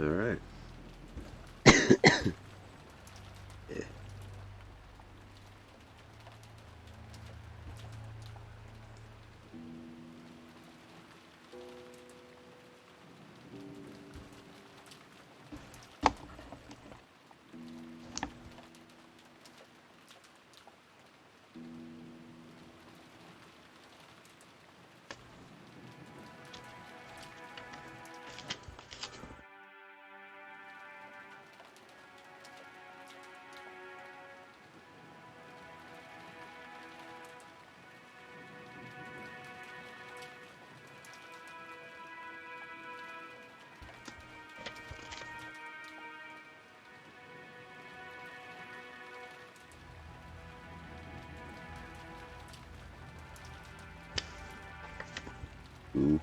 Alright. Ooh.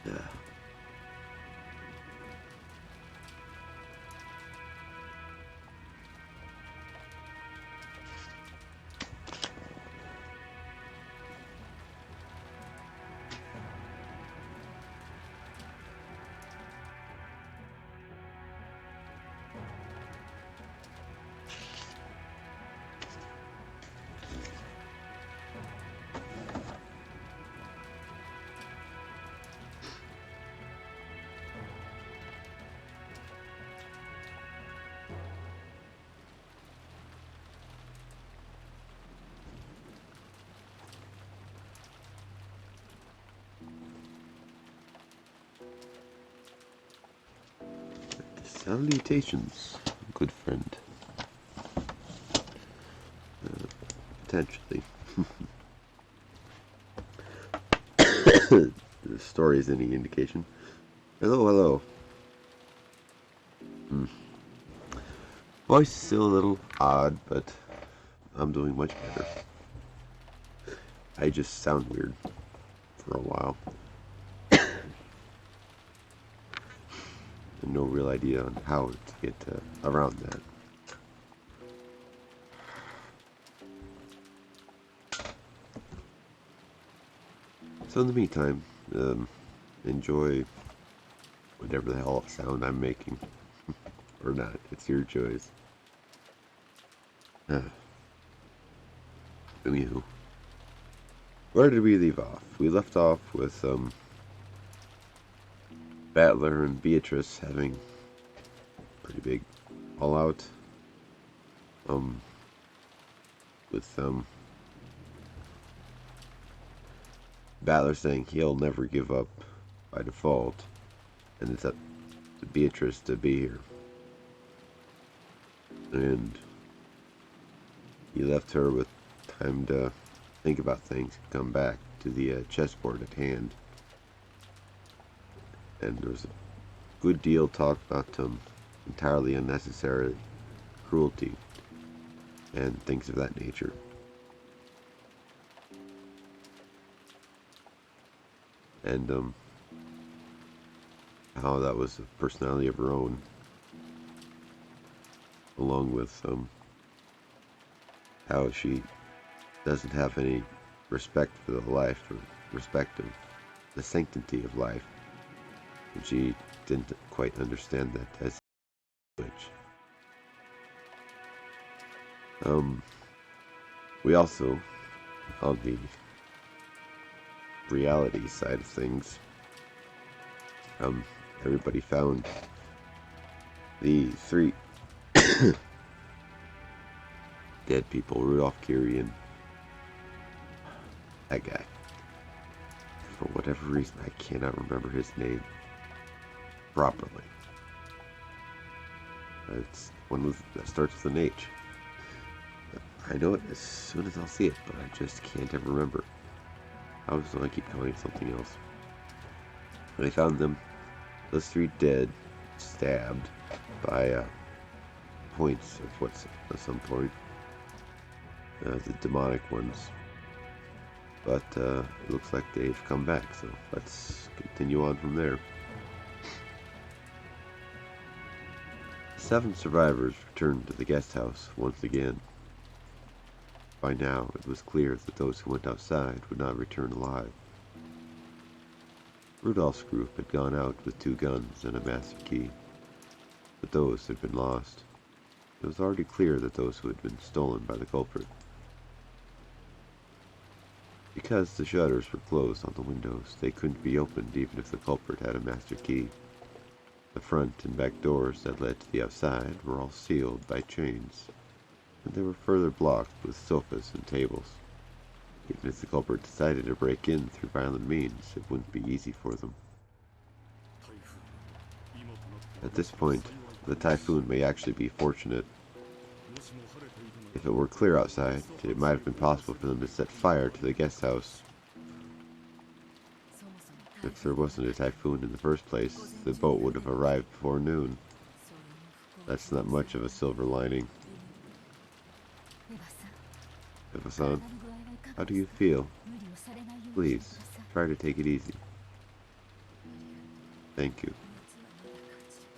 Yeah. Salutations, good friend. Potentially. The story is any indication. Hello, hello. Voice is still a little odd, but I'm doing much better. I just sound weird for a while. And no real idea on how to get around that. So in the meantime, enjoy whatever the hell sound I'm making. Or not, it's your choice. Anywho, where did we leave off? We left off with Battler and Beatrice having pretty big fallout. With Battler saying he'll never give up by default, and it's up to Beatrice to be here. And he left her with time to think about things and come back to the chessboard at hand. And there was a good deal talked about entirely unnecessary cruelty and things of that nature. And how that was a personality of her own, along with how she doesn't have any respect for the life or respect of the sanctity of life, and she didn't quite understand that as a witch. We also, on the reality side of things, everybody found the 3 dead people, Rudolph, Curie, and that guy. For whatever reason, I cannot remember his name properly. It's one that starts with an H. I know it as soon as I'll see it, but I just can't ever remember. I was going to keep calling it something else. When I found them, those 3 dead, stabbed by points of what's at some point. The demonic ones. But it looks like they've come back, so let's continue on from there. 7 survivors returned to the guest house once again. By now, it was clear that those who went outside would not return alive. Rudolph's group had gone out with 2 guns and a master key, but those had been lost. It was already clear that those who had been stolen by the culprit. Because the shutters were closed on the windows, they couldn't be opened even if the culprit had a master key. The front and back doors that led to the outside were all sealed by chains, and they were further blocked with sofas and tables. Even if the culprit decided to break in through violent means, it wouldn't be easy for them. At this point, the typhoon may actually be fortunate. If it were clear outside, it might have been possible for them to set fire to the guest house. If there wasn't a typhoon in the first place, the boat would have arrived before noon. That's not much of a silver lining. Eva-san, how do you feel? Please, try to take it easy. Thank you.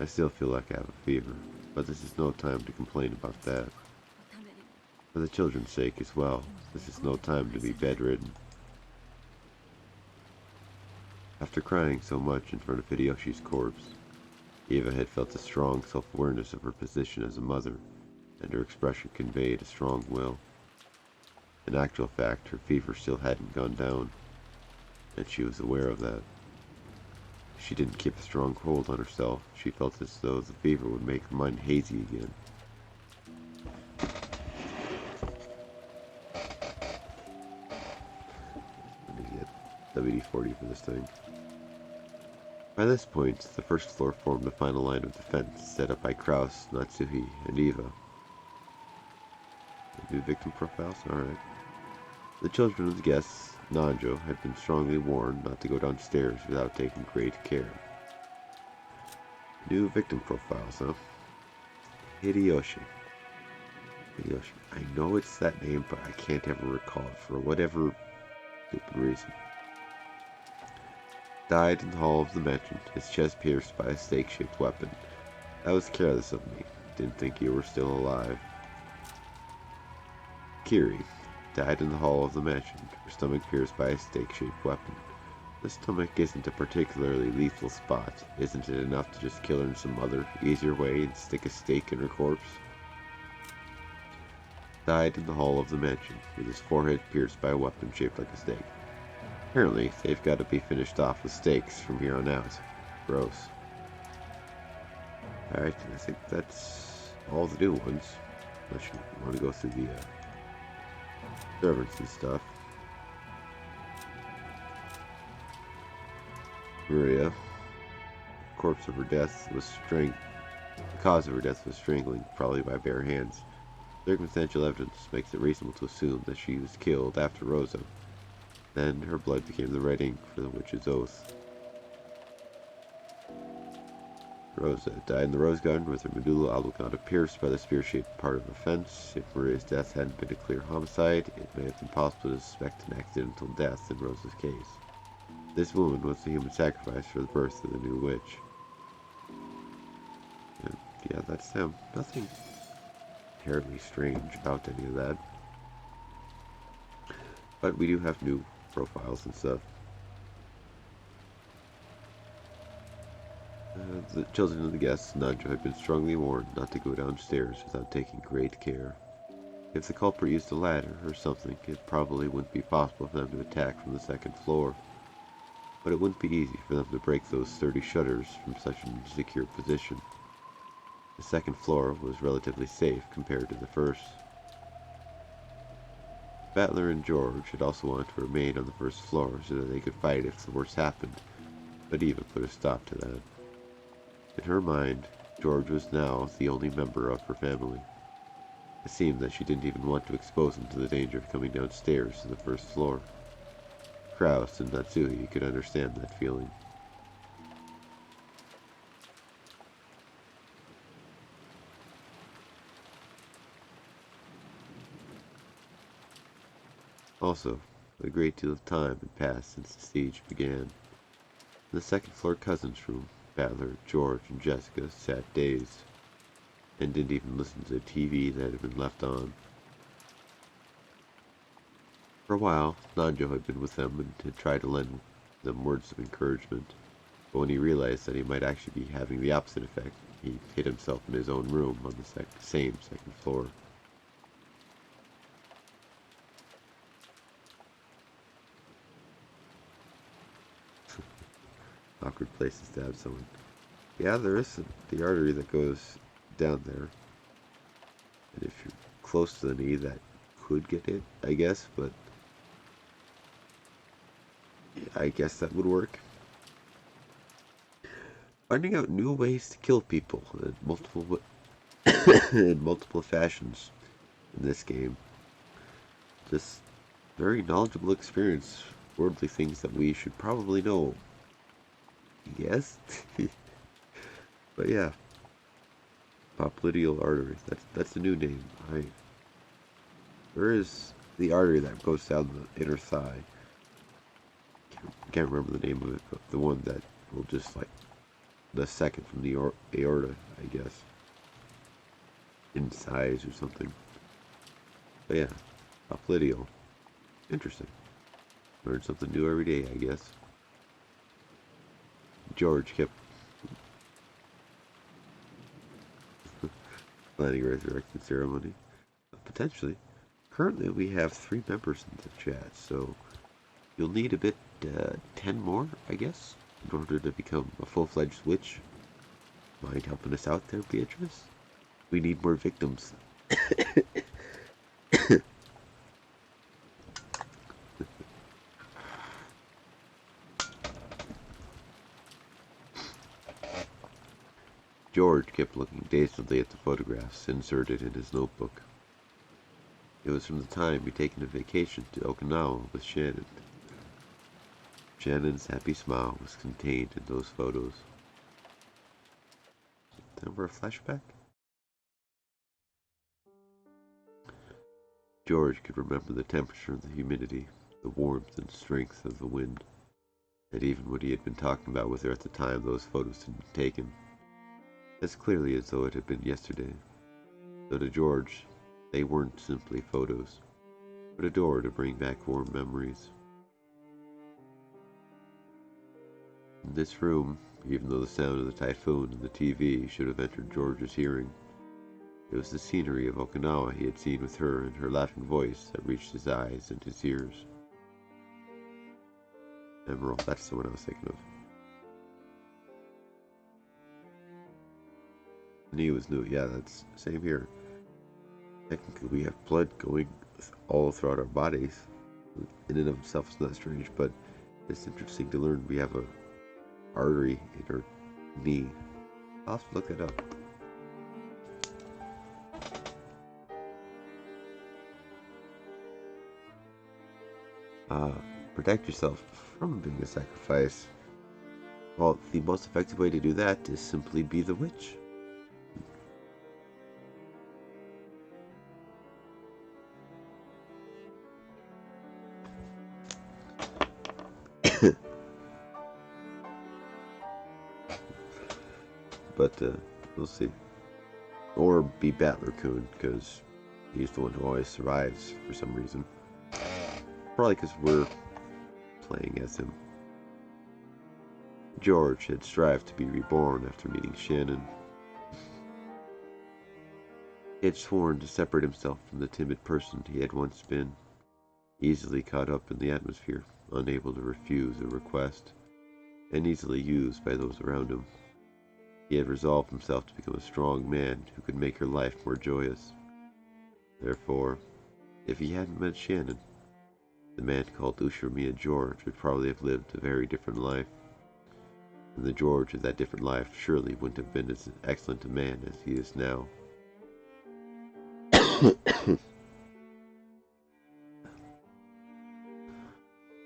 I still feel like I have a fever, but this is no time to complain about that. For the children's sake as well, this is no time to be bedridden. After crying so much in front of Hideyoshi's corpse, Eva had felt a strong self-awareness of her position as a mother, and her expression conveyed a strong will. In actual fact, her fever still hadn't gone down, and she was aware of that. She didn't keep a strong hold on herself. She felt as though the fever would make her mind hazy again. Let me get WD-40 for this thing. By this point, the first floor formed the final line of defense set up by Kraus, Natsuhi, and Eva. New victim profiles? Alright. The children of the guests, Nanjo, had been strongly warned not to go downstairs without taking great care. New victim profiles, huh? Hideyoshi. I know it's that name, but I can't ever recall it for whatever stupid reason. Died in the hall of the mansion, his chest pierced by a stake-shaped weapon. That was careless of me. Didn't think you were still alive. Kiri. Died in the hall of the mansion, her stomach pierced by a stake-shaped weapon. The stomach isn't a particularly lethal spot. Isn't it enough to just kill her in some other, easier way and stick a stake in her corpse? Died in the hall of the mansion, with his forehead pierced by a weapon shaped like a stake. Apparently, they've got to be finished off with stakes from here on out. Gross. Alright, I think that's all the new ones. Unless you want to go through the servants and stuff. Maria. The cause of her death was strangling, probably by bare hands. Circumstantial evidence makes it reasonable to assume that she was killed after Rosa. Then her blood became the red ink for the witch's oath. Rosa died in the rose garden with her medulla oblongata pierced by the spear-shaped part of a fence. If Maria's death hadn't been a clear homicide, it may have been possible to suspect an accidental death in Rosa's case. This woman was the human sacrifice for the birth of the new witch. And yeah, that's them. Nothing terribly strange about any of that. But we do have new profiles and stuff. The children of the guests, Nanjo, had been strongly warned not to go downstairs without taking great care. If the culprit used a ladder or something, it probably wouldn't be possible for them to attack from the second floor. But it wouldn't be easy for them to break those 30 shutters from such a secure position. The second floor was relatively safe compared to the first. Battler and George had also wanted to remain on the first floor so that they could fight if the worst happened, but Eva put a stop to that. In her mind, George was now the only member of her family. It seemed that she didn't even want to expose him to the danger of coming downstairs to the first floor. Kraus and Natsuhi could understand that feeling. Also, a great deal of time had passed since the siege began. In the second floor cousin's room, Battler, George, and Jessica sat dazed, and didn't even listen to the TV that had been left on. For a while, Nanjo had been with them and had tried to lend them words of encouragement. But when he realized that he might actually be having the opposite effect, he hid himself in his own room on the same second floor. Awkward place to stab someone. Yeah, there is the artery that goes down there. And if you're close to the knee, that could get hit, I guess, but yeah, I guess that would work. Finding out new ways to kill people in multiple in multiple fashions in this game. Just very knowledgeable experience, worldly things that we should probably know. Yes? But yeah, popliteal artery. That's the new name. There is the artery that goes down the inner thigh. Can't remember the name of it, but the one that will just like the second from the aorta, I guess, in size or something. But yeah, popliteal. Interesting. Learn something new every day, I guess. George kept planning a resurrection ceremony. Potentially. Currently, we have 3 members in the chat, so you'll need a bit, 10 more, I guess, in order to become a full-fledged witch. Mind helping us out there, Beatrice? We need more victims. George kept looking dazedly at the photographs inserted in his notebook. It was from the time he'd taken a vacation to Okinawa with Shannon. Shannon's happy smile was contained in those photos. Time for a flashback? George could remember the temperature and the humidity, the warmth and strength of the wind, and even what he had been talking about with her at the time those photos had been taken, as clearly as though it had been yesterday. Though to George, they weren't simply photos, but a door to bring back warm memories. In this room, even though the sound of the typhoon and the TV should have entered George's hearing, it was the scenery of Okinawa he had seen with her and her laughing voice that reached his eyes and his ears. Emerald, that's the one I was thinking of. The knee was new, yeah, that's same here. Technically, we have blood going all throughout our bodies. In and of itself, it's not strange, but it's interesting to learn we have a artery in our knee. I'll have to look it up. Protect yourself from being a sacrifice. Well, the most effective way to do that is simply be the witch. But we'll see. Or be Battler-kun, because he's the one who always survives for some reason. Probably because we're playing as him. George had strived to be reborn after meeting Shannon. He had sworn to separate himself from the timid person he had once been, easily caught up in the atmosphere, unable to refuse a request, and easily used by those around him. He had resolved himself to become a strong man who could make her life more joyous. Therefore, if he hadn't met Shannon, the man called Ushirmiya George would probably have lived a very different life. And the George of that different life surely wouldn't have been as excellent a man as he is now.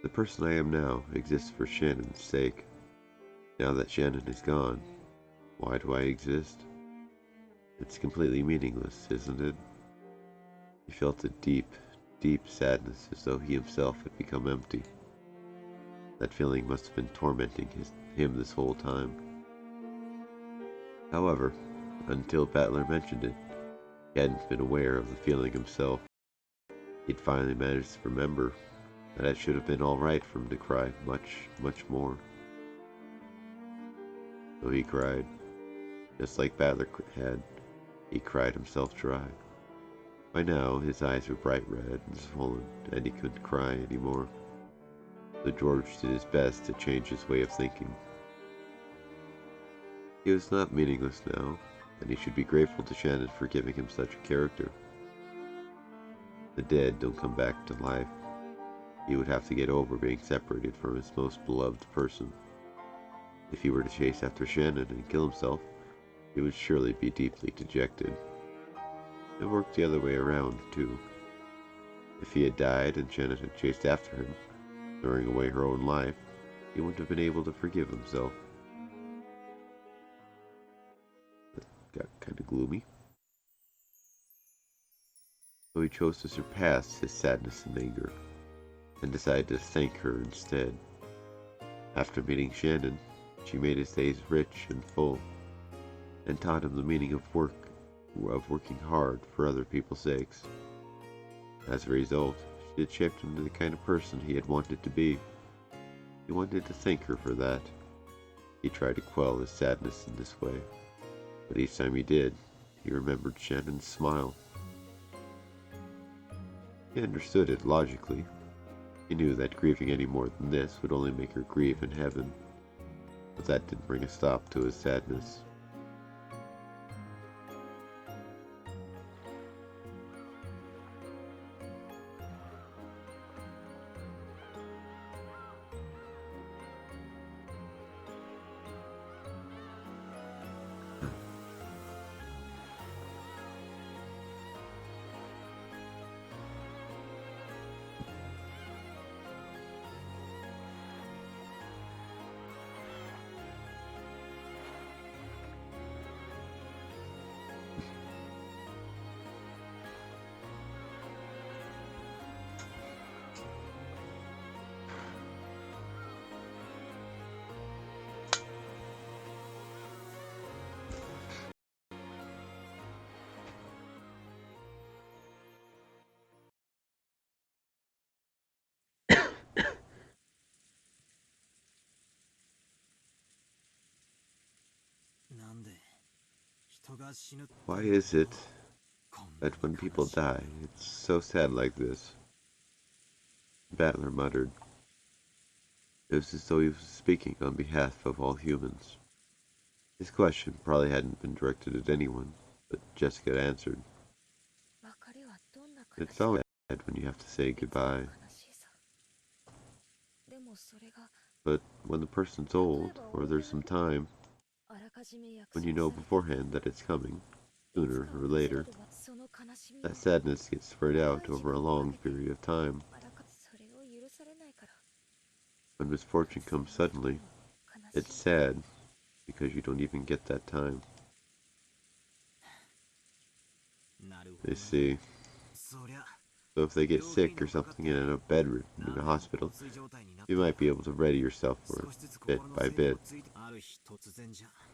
The person I am now exists for Shannon's sake. Now that Shannon is gone, why do I exist? It's completely meaningless, isn't it? He felt a deep, deep sadness, as though he himself had become empty. That feeling must have been tormenting him this whole time. However, until Battler mentioned it, he hadn't been aware of the feeling himself. He'd finally managed to remember that it should have been all right for him to cry much, much more. So he cried, just like Battler had. He cried himself dry. By now, his eyes were bright red and swollen, and he couldn't cry anymore. So George did his best to change his way of thinking. He was not meaningless now, and he should be grateful to Shannon for giving him such a character. The dead don't come back to life. He would have to get over being separated from his most beloved person. If he were to chase after Shannon and kill himself, he would surely be deeply dejected. It worked the other way around, too. If he had died and Shannon had chased after him, throwing away her own life, he wouldn't have been able to forgive himself. It got kind of gloomy. So he chose to surpass his sadness and anger, and decided to thank her instead. After meeting Shannon, she made his days rich and full, and taught him the meaning of working hard for other people's sakes. As a result, she had shaped him into the kind of person he had wanted to be. He wanted to thank her for that. He tried to quell his sadness in this way, but each time he did, he remembered Shannon's smile. He understood it logically. He knew that grieving any more than this would only make her grieve in heaven, but that didn't bring a stop to his sadness. Why is it that when people die, it's so sad like this? Battler muttered. It was as though he was speaking on behalf of all humans. His question probably hadn't been directed at anyone, but Jessica answered. It's always sad when you have to say goodbye. But when the person's old, or there's some time, when you know beforehand that it's coming, sooner or later, that sadness gets spread out over a long period of time. When misfortune comes suddenly, it's sad because you don't even get that time. I see. So if they get sick or something and end up bedridden in a hospital, you might be able to ready yourself for it bit by bit.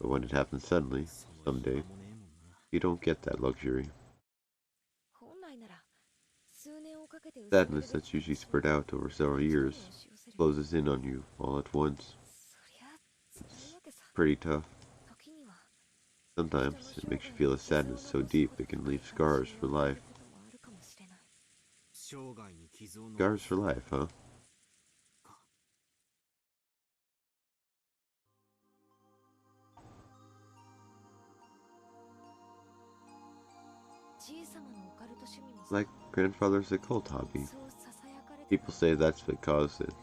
But when it happens suddenly, someday, you don't get that luxury. Sadness that's usually spread out over several years closes in on you all at once. It's pretty tough. Sometimes it makes you feel a sadness so deep it can leave scars for life. Scars for life, huh? Like grandfather's occult hobby. People say that's what caused it.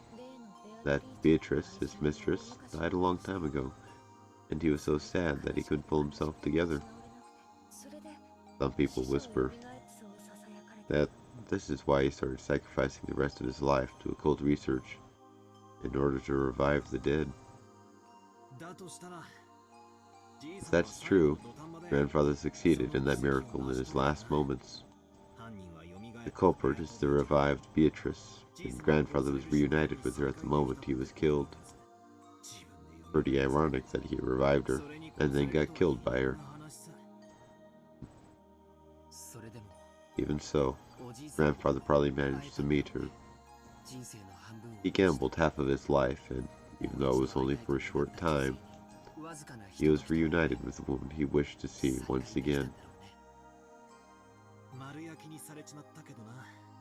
That Beatrice, his mistress, died a long time ago, and he was so sad that he couldn't pull himself together. Some people whisper that this is why he started sacrificing the rest of his life to occult research in order to revive the dead. If that's true, grandfather succeeded in that miracle in his last moments. The culprit is the revived Beatrice, and grandfather was reunited with her at the moment he was killed. Pretty ironic that he revived her, and then got killed by her. Even so, grandfather probably managed to meet her. He gambled half of his life, and even though it was only for a short time, he was reunited with the woman he wished to see once again.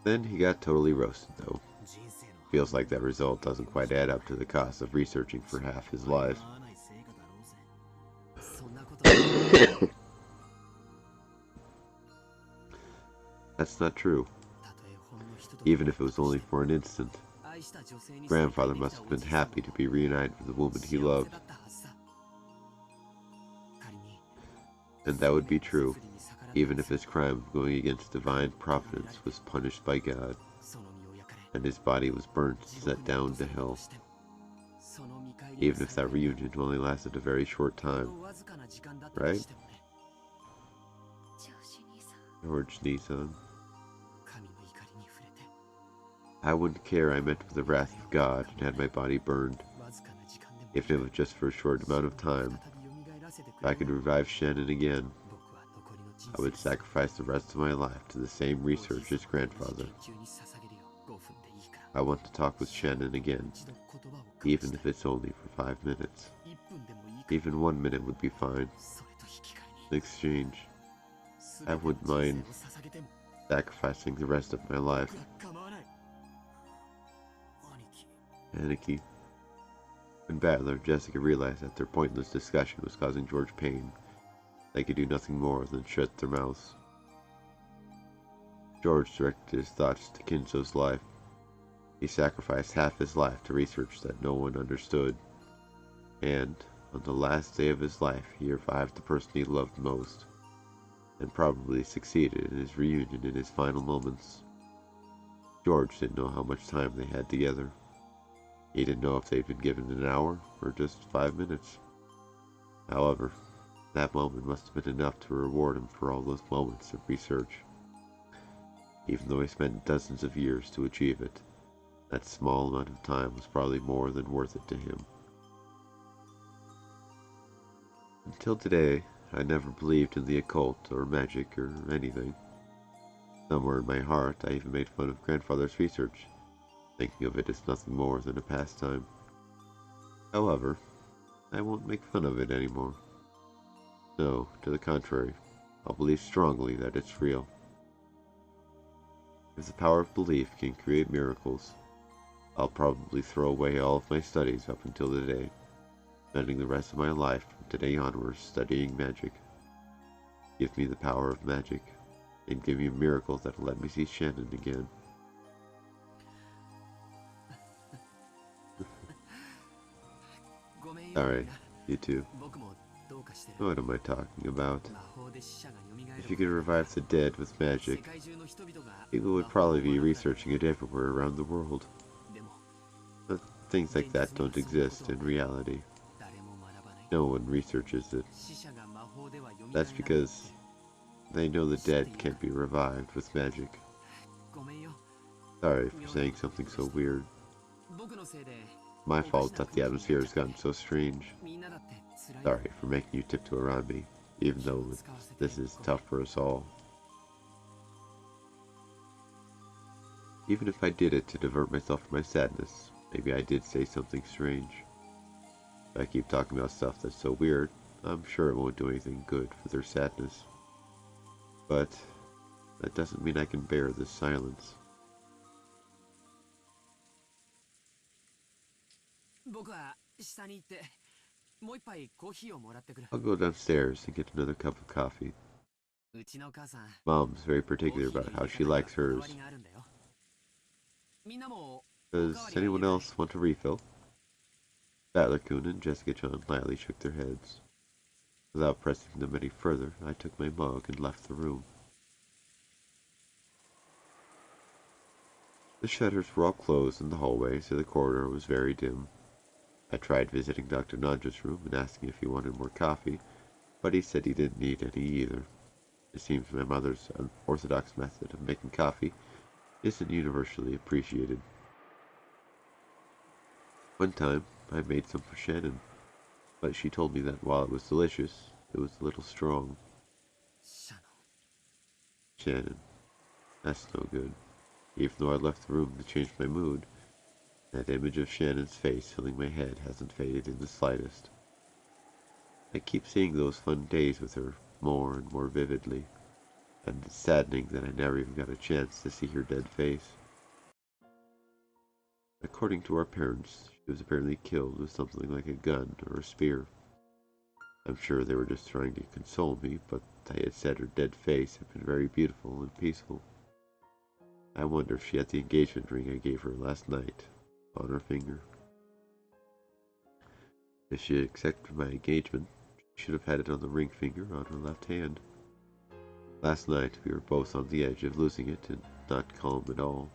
Then he got totally roasted, though. Feels like that result doesn't quite add up to the cost of researching for half his life. That's not true. Even if it was only for an instant, grandfather must have been happy to be reunited with the woman he loved. And that would be true, even if his crime of going against divine providence was punished by God, and his body was burnt and set down to hell. Even if that reunion only lasted a very short time, right? George Nissan. I wouldn't care I met with the wrath of God and had my body burned, if it was just for a short amount of time. If I could revive Shannon again, I would sacrifice the rest of my life to the same research as grandfather. I want to talk with Shannon again, even if it's only for 5 minutes. Even 1 minute would be fine. In exchange, I wouldn't mind sacrificing the rest of my life. Anarchy. When Battler and Jessica realized that their pointless discussion was causing George pain, they could do nothing more than shut their mouths. George directed his thoughts to Kinzo's life. He sacrificed half his life to research that no one understood, and on the last day of his life he revived the person he loved most, and probably succeeded in his reunion in his final moments. George didn't know how much time they had together. He didn't know if they'd been given an hour or just 5 minutes. However, that moment must have been enough to reward him for all those moments of research. Even though he spent dozens of years to achieve it, that small amount of time was probably more than worth it to him. Until today, I never believed in the occult or magic or anything. Somewhere in my heart, I even made fun of grandfather's research, thinking of it as nothing more than a pastime. However, I won't make fun of it anymore. No, to the contrary, I'll believe strongly that it's real. If the power of belief can create miracles, I'll probably throw away all of my studies up until today, spending the rest of my life from today onwards studying magic. Give me the power of magic, and give me a miracle that'll let me see Shannon again. Sorry, you too. What am I talking about? If you could revive the dead with magic, people would probably be researching it everywhere around the world. But things like that don't exist in reality. No one researches it. That's because they know the dead can't be revived with magic. Sorry for saying something so weird. My fault that the atmosphere has gotten so strange. Sorry for making you tiptoe around me, even though this is tough for us all. Even if I did it to divert myself from my sadness, maybe I did say something strange. If I keep talking about stuff that's so weird, I'm sure it won't do anything good for their sadness. But that doesn't mean I can bear this silence. I'll go downstairs and get another cup of coffee. Mom's very particular about how she likes hers. Does anyone else want a refill? Battler-kun and Jessica-chan lightly shook their heads. Without pressing them any further, I took my mug and left the room. The shutters were all closed in the hallway, so the corridor was very dim. I tried visiting Dr. Nandra's room and asking if he wanted more coffee, but he said he didn't need any either. It seems my mother's unorthodox method of making coffee isn't universally appreciated. One time, I made some for Shannon, but she told me that while it was delicious, it was a little strong. Shannon. That's no good. Even though I left the room to change my mood, That image of Shannon's face filling my head hasn't faded in the slightest. I keep seeing those fun days with her more and more vividly, and it's saddening that I never even got a chance to see her dead face. According to our parents, she was apparently killed with something like a gun or a spear. I'm sure they were just trying to console me, but they had said her dead face had been very beautiful and peaceful. I wonder if she had the engagement ring I gave her last night on her finger. If she accepted my engagement, she should have had it on the ring finger on her left hand. Last night we were both on the edge of losing it and not calm at all.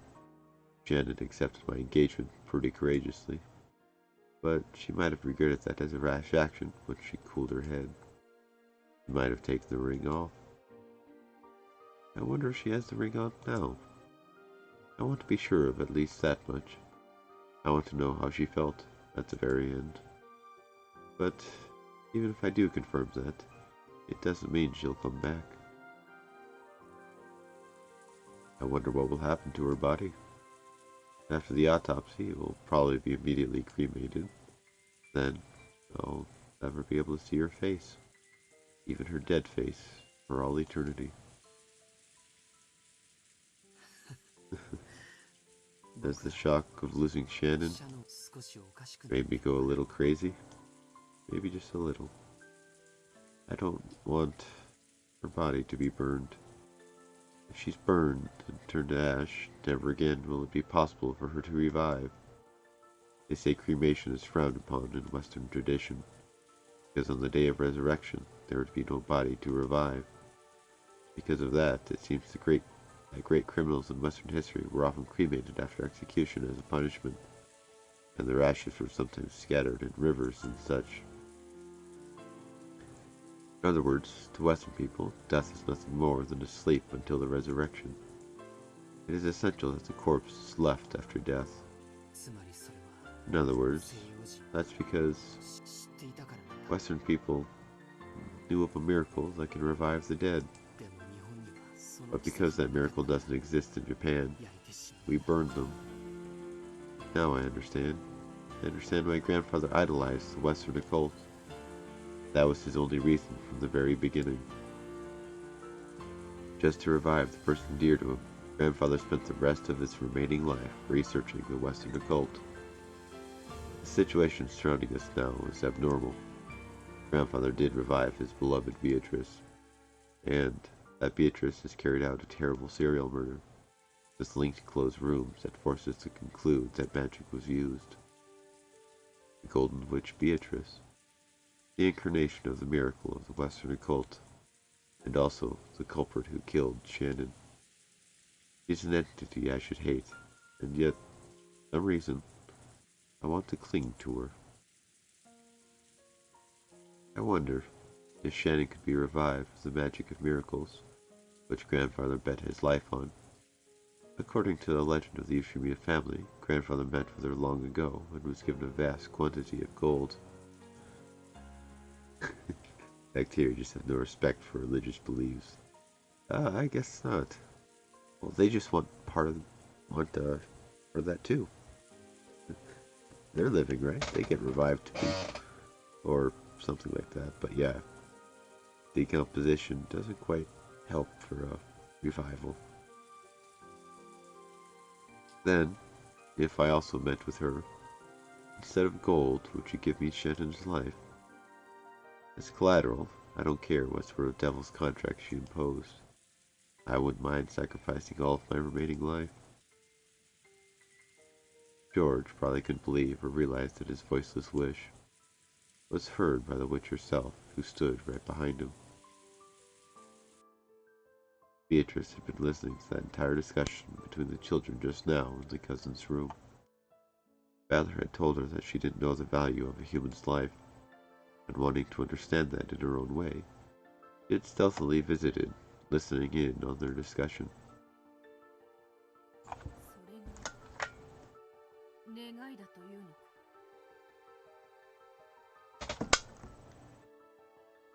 Janet accepted my engagement pretty courageously, but she might have regretted that as a rash action when she cooled her head. She might have taken the ring off. I wonder if she has the ring on now. I want to be sure of at least that much. I want to know how she felt at the very end. But even if I do confirm that, it doesn't mean she'll come back. I wonder what will happen to her body. After the autopsy, it will probably be immediately cremated. Then, I'll never be able to see her face, even her dead face, for all eternity. As the shock of losing Shannon made me go a little crazy, maybe just a little. I don't want her body to be burned. If she's burned and turned to ash, never again will it be possible for her to revive. They say cremation is frowned upon in Western tradition, because on the day of resurrection there would be no body to revive. Because of that, it seems that great criminals in Western history were often cremated after execution as a punishment, and their ashes were sometimes scattered in rivers and such. In other words, to Western people, death is nothing more than a sleep until the resurrection. It is essential that the corpse is left after death. In other words, that's because Western people knew of a miracle that can revive the dead. But because that miracle doesn't exist in Japan, we burned them. Now I understand. I understand my grandfather idolized the Western occult. That was his only reason from the very beginning. Just to revive the person dear to him, grandfather spent the rest of his remaining life researching the Western occult. The situation surrounding us now is abnormal. Grandfather did revive his beloved Beatrice, and that Beatrice has carried out a terrible serial murder, with linked closed rooms that force us to conclude that magic was used. The Golden Witch Beatrice, the incarnation of the miracle of the Western occult, and also the culprit who killed Shannon. She's an entity I should hate, and yet, for some reason, I want to cling to her. I wonder if Shannon could be revived with the magic of miracles, which grandfather bet his life on. According to the legend of the Ushimiya family, grandfather met with her long ago and was given a vast quantity of gold. Bacteria just have no respect for religious beliefs. I guess not. Well, they just want part of that too. They're living, right? They get revived too, or something like that. But yeah, decomposition doesn't quite help for a revival. Then, if I also met with her, instead of gold, would you give me Shannon's life? As collateral, I don't care what sort of devil's contract she imposed. I wouldn't mind sacrificing all of my remaining life. George probably couldn't believe or realize that his voiceless wish was heard by the witch herself, who stood right behind him. Beatrice had been listening to that entire discussion between the children just now in the cousin's room. Father had told her that she didn't know the value of a human's life, and wanting to understand that in her own way, she had stealthily visited, listening in on their discussion.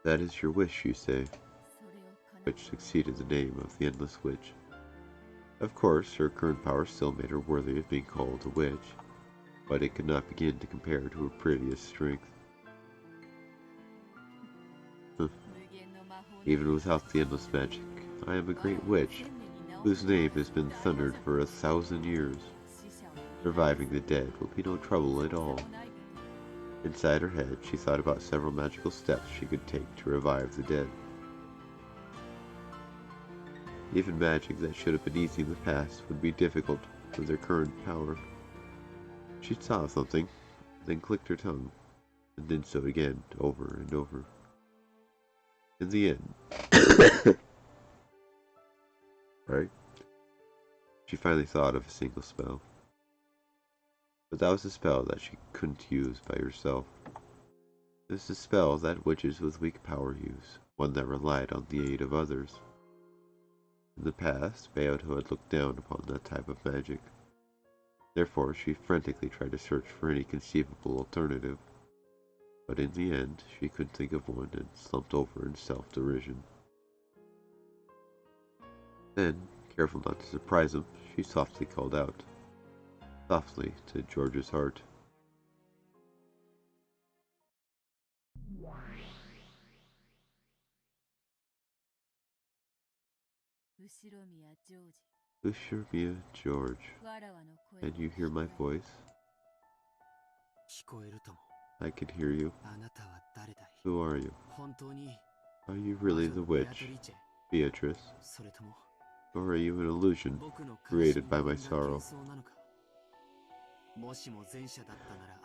That is your wish, you say, which succeeded the name of the Endless Witch. Of course, her current power still made her worthy of being called a witch, but it could not begin to compare to her previous strength. Even without the endless magic, I am a great witch, whose name has been thundered for 1,000 years. Reviving the dead will be no trouble at all. Inside her head, she thought about several magical steps she could take to revive the dead. Even magic that should have been easy in the past would be difficult with her current power. She saw something, then clicked her tongue, and did so again, over and over. In the end, right? She finally thought of a single spell. But that was a spell that she couldn't use by herself. It was a spell that witches with weak power use, one that relied on the aid of others. In the past, Beato had looked down upon that type of magic. Therefore, she frantically tried to search for any conceivable alternative. But in the end, she couldn't think of one and slumped over in self-derision. Then, careful not to surprise him, she softly called out. Softly to George's heart. Ushirmiya George, can you hear my voice? I can hear you. Who are you? Are you really the witch, Beatrice? Or are you an illusion created by my sorrow?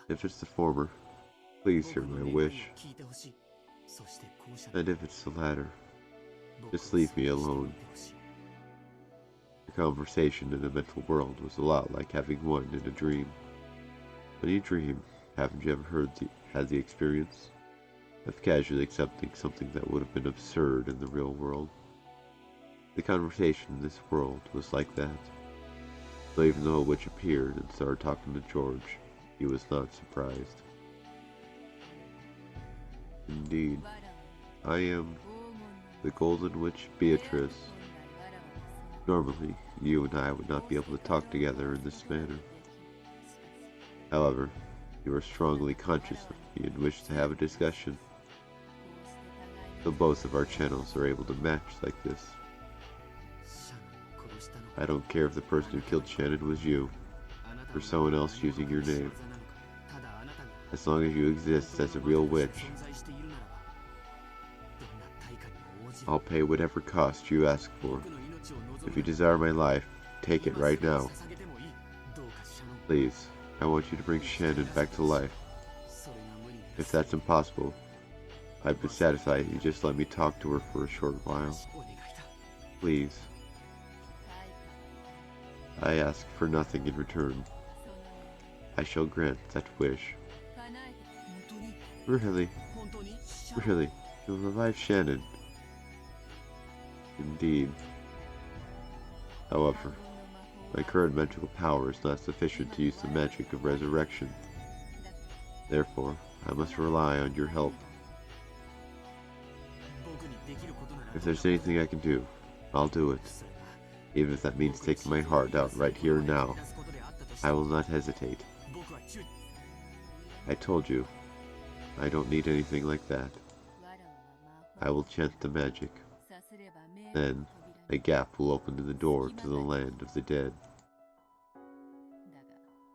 If it's the former, please hear my wish. And if it's the latter, just leave me alone. The conversation in the mental world was a lot like having one in a dream. When you dream, haven't you ever had the experience of casually accepting something that would have been absurd in the real world? The conversation in this world was like that. So even though a witch appeared and started talking to George, he was not surprised. Indeed, I am the Golden Witch Beatrice. Normally, you and I would not be able to talk together in this manner. However, you are strongly conscious of me and wish to have a discussion. So both of our channels are able to match like this. I don't care if the person who killed Shannon was you, or someone else using your name. As long as you exist as a real witch, I'll pay whatever cost you ask for. If you desire my life, take it right now. Please, I want you to bring Shannon back to life. If that's impossible, I'd be satisfied if you just let me talk to her for a short while. Please. I ask for nothing in return. I shall grant that wish. Really? Really? You'll revive Shannon? Indeed. However, my current magical power is not sufficient to use the magic of resurrection. Therefore, I must rely on your help. If there's anything I can do, I'll do it. Even if that means taking my heart out right here and now, I will not hesitate. I told you, I don't need anything like that. I will chant the magic. Then, a gap will open in the door to the land of the dead.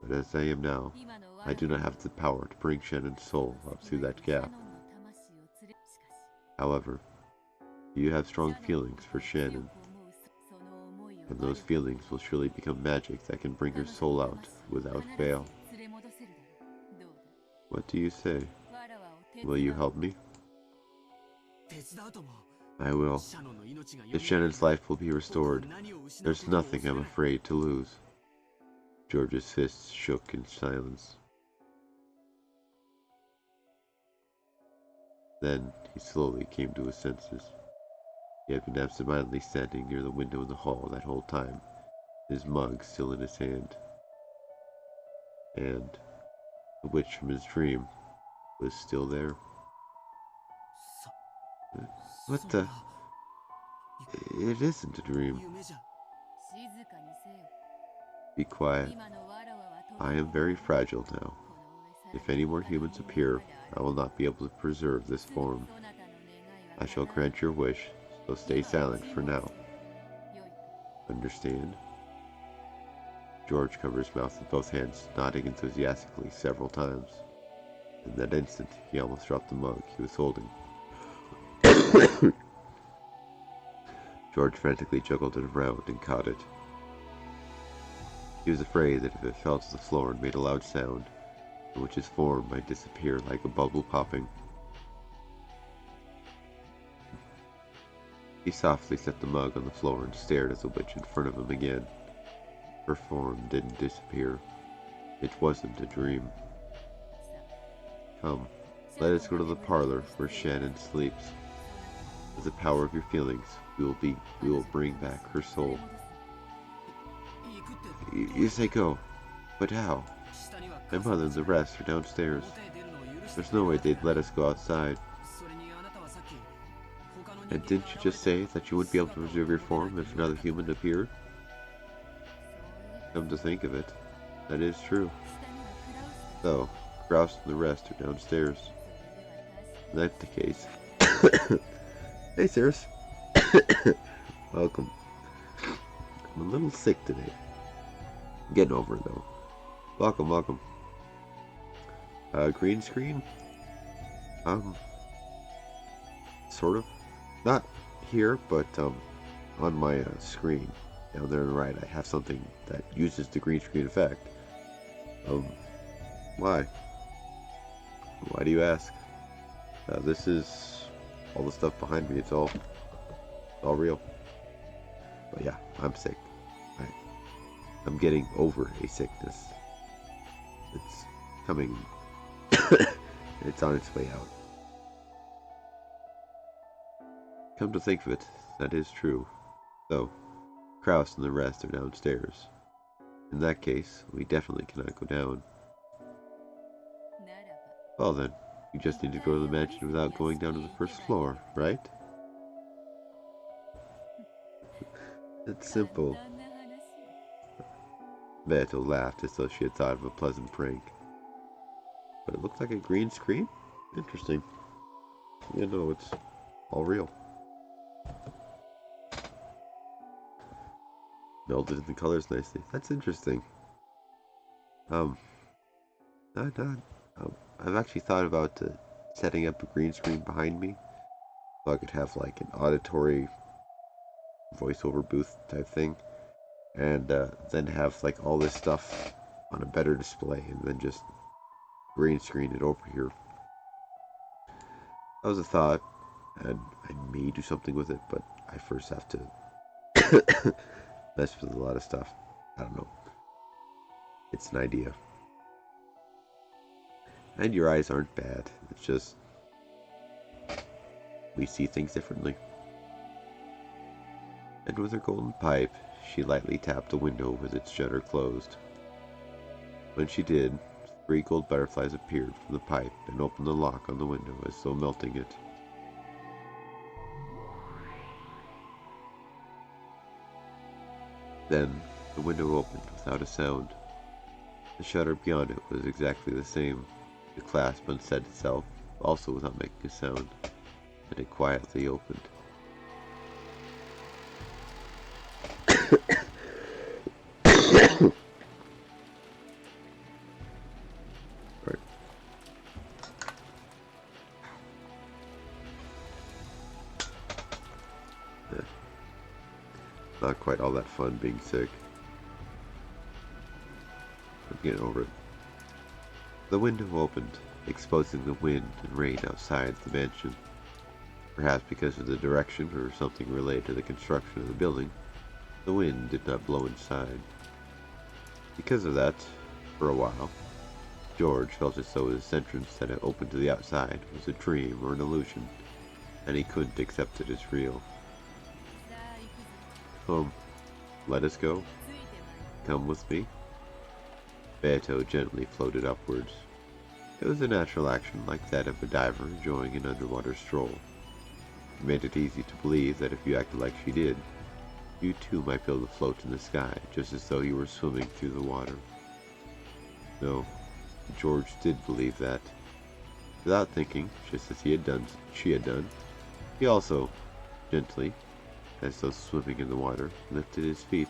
But as I am now, I do not have the power to bring Shannon's soul up through that gap. However, you have strong feelings for Shannon, and those feelings will surely become magic that can bring her soul out without fail. What do you say? Will you help me? I will. If Shannon's life will be restored, there's nothing I'm afraid to lose. George's fists shook in silence. Then he slowly came to his senses. He had been absentmindedly standing near the window in the hall that whole time, his mug still in his hand. And the witch from his dream was still there. What the? It isn't a dream. Be quiet. I am very fragile now. If any more humans appear, I will not be able to preserve this form. I shall grant your wish, so stay silent for now. Understand? George covered his mouth with both hands, nodding enthusiastically several times. In that instant, he almost dropped the mug he was holding. George frantically juggled it around and caught it. He was afraid that if it fell to the floor and made a loud sound, the witch's form might disappear like a bubble popping. He softly set the mug on the floor and stared at the witch in front of him again. Her form didn't disappear. It wasn't a dream. Come, let us go to the parlor where Shannon sleeps. With the power of your feelings, we will bring back her soul. You say go, but how? My mother and the rest are downstairs. There's no way they'd let us go outside. And didn't you just say that you wouldn't be able to preserve your form if another human appeared? Come to think of it, that is true. So, Grouse and the rest are downstairs. If that's the case. Hey, Cirrus. Welcome. I'm a little sick today. I'm getting over it though. Welcome, welcome. Green screen? Sort of. Not here, but on my screen. Down there on the right, I have something that uses the green screen effect. Why? Why do you ask? This is all the stuff behind me. It's all real. But yeah, I'm sick. I'm getting over a sickness. It's coming. It's on its way out. Come to think of it, that is true. So, Kraus and the rest are downstairs. In that case, we definitely cannot go down. Well then, you just need to go to the mansion without going down to the first floor, right? It's simple. Beto laughed as though she had thought of a pleasant prank. But it looked like a green screen? Interesting. You know, it's all real. Melded in the colors nicely. That's interesting. I've actually thought about setting up a green screen behind me, so I could have like an auditory voiceover booth type thing, and then have like all this stuff on a better display, and then just green screen it over here. That was a thought, and I may do something with it, but I first have to mess with a lot of stuff. I don't know. It's an idea. And your eyes aren't bad. It's just we see things differently. And with her golden pipe, she lightly tapped the window with its shutter closed. When she did, 3 gold butterflies appeared from the pipe and opened the lock on the window as though melting it. Then, the window opened without a sound. The shutter beyond it was exactly the same. The clasp unset itself, also without making a sound, and it quietly opened. Right. Yeah. Not quite all that fun being sick. I'm getting over it. The window opened, exposing the wind and rain outside the mansion. Perhaps because of the direction or something related to the construction of the building, the wind did not blow inside. Because of that, for a while, George felt as though his entrance that had opened to the outside was a dream or an illusion, and he couldn't accept it as real. Let us go. Come with me. Beto gently floated upwards. It was a natural action like that of a diver enjoying an underwater stroll. It made it easy to believe that if you acted like she did, you too might be able to float in the sky, just as though you were swimming through the water. No, George did believe that. Without thinking, just as she had done, he also, gently, as though swimming in the water, lifted his feet.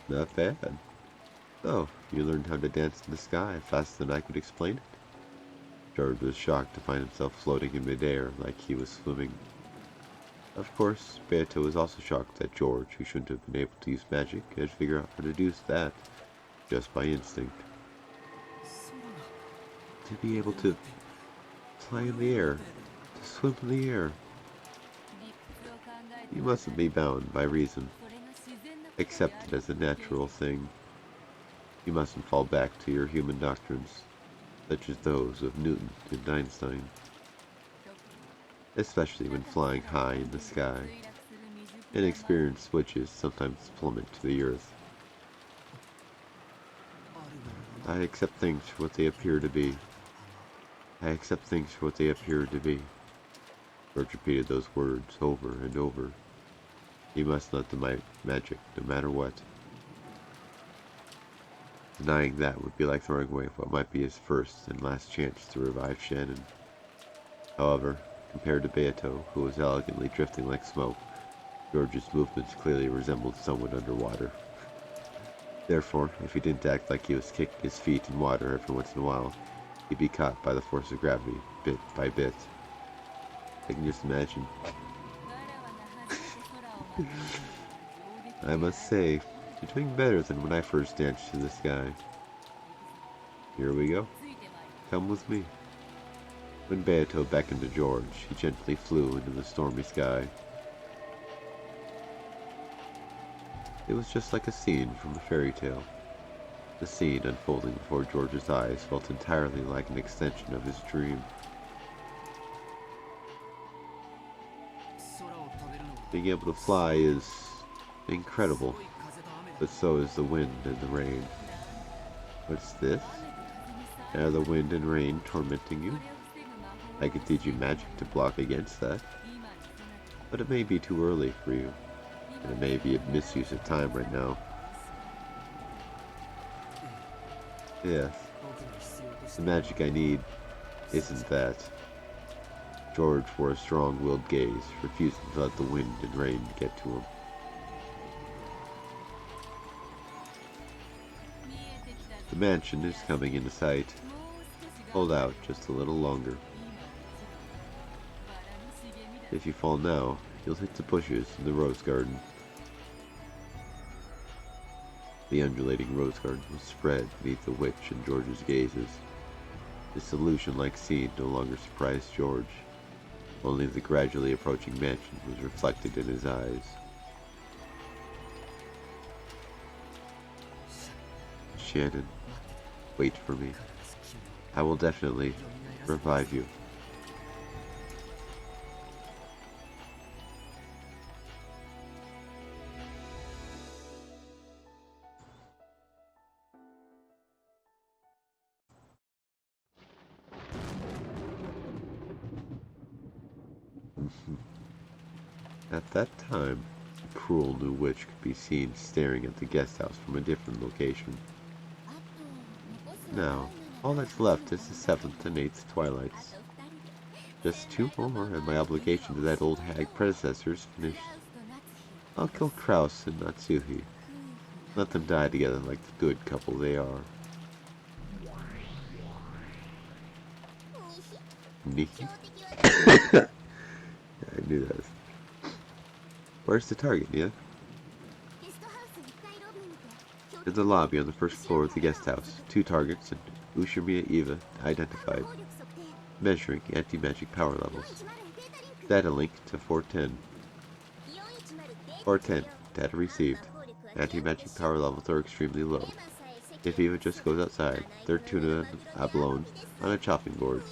Not bad. Oh, you learned how to dance in the sky faster than I could explain it? George was shocked to find himself floating in midair like he was swimming. Of course, Beato was also shocked that George, who shouldn't have been able to use magic, had figured out how to do that just by instinct. To be able to fly in the air, to swim in the air. You mustn't be bound by reason. Accept it as a natural thing. You mustn't fall back to your human doctrines, such as those of Newton and Einstein, especially when flying high in the sky. Inexperienced witches sometimes plummet to the earth. I accept things for what they appear to be. I accept things for what they appear to be. George repeated those words over and over. He must not deny magic, no matter what. Denying that would be like throwing away what might be his first and last chance to revive Shannon. However, compared to Beato, who was elegantly drifting like smoke, George's movements clearly resembled someone underwater. Therefore, if he didn't act like he was kicking his feet in water every once in a while, he'd be caught by the force of gravity, bit by bit. I can just imagine. I must say, you're doing better than when I first danced to the sky. Here we go. Come with me. When Beato beckoned to George, he gently flew into the stormy sky. It was just like a scene from a fairy tale. The scene unfolding before George's eyes felt entirely like an extension of his dream. Being able to fly is incredible, but so is the wind and the rain. What's this? Are the wind and rain tormenting you? I could teach you magic to block against that, but it may be too early for you, and it may be a misuse of time right now. Yes, the magic I need isn't that. George wore a strong-willed gaze, refusing to let the wind and rain get to him. The mansion is coming into sight. Hold out just a little longer. If you fall now, you'll hit the bushes in the rose garden. The undulating rose garden was spread beneath the witch and George's gazes. This illusion-like scene no longer surprised George. Only the gradually approaching mansion was reflected in his eyes. Shannon, wait for me. I will definitely revive you. At that time, the cruel new witch could be seen staring at the guest house from a different location. Now, all that's left is the 7th and 8th twilights. Just 2 more, and my obligation to that old hag predecessor is finished. I'll kill Kraus and Natsuhi. Let them die together like the good couple they are. Nikki? I knew that. Where's the target, Nia? In the lobby on the first floor of the guest house. 2 targets and Ushimiya Eva identified. Measuring anti-magic power levels. Data link to 410. 410. Data received. Anti-magic power levels are extremely low. If Eva just goes outside, they're tuna abalone on a chopping board.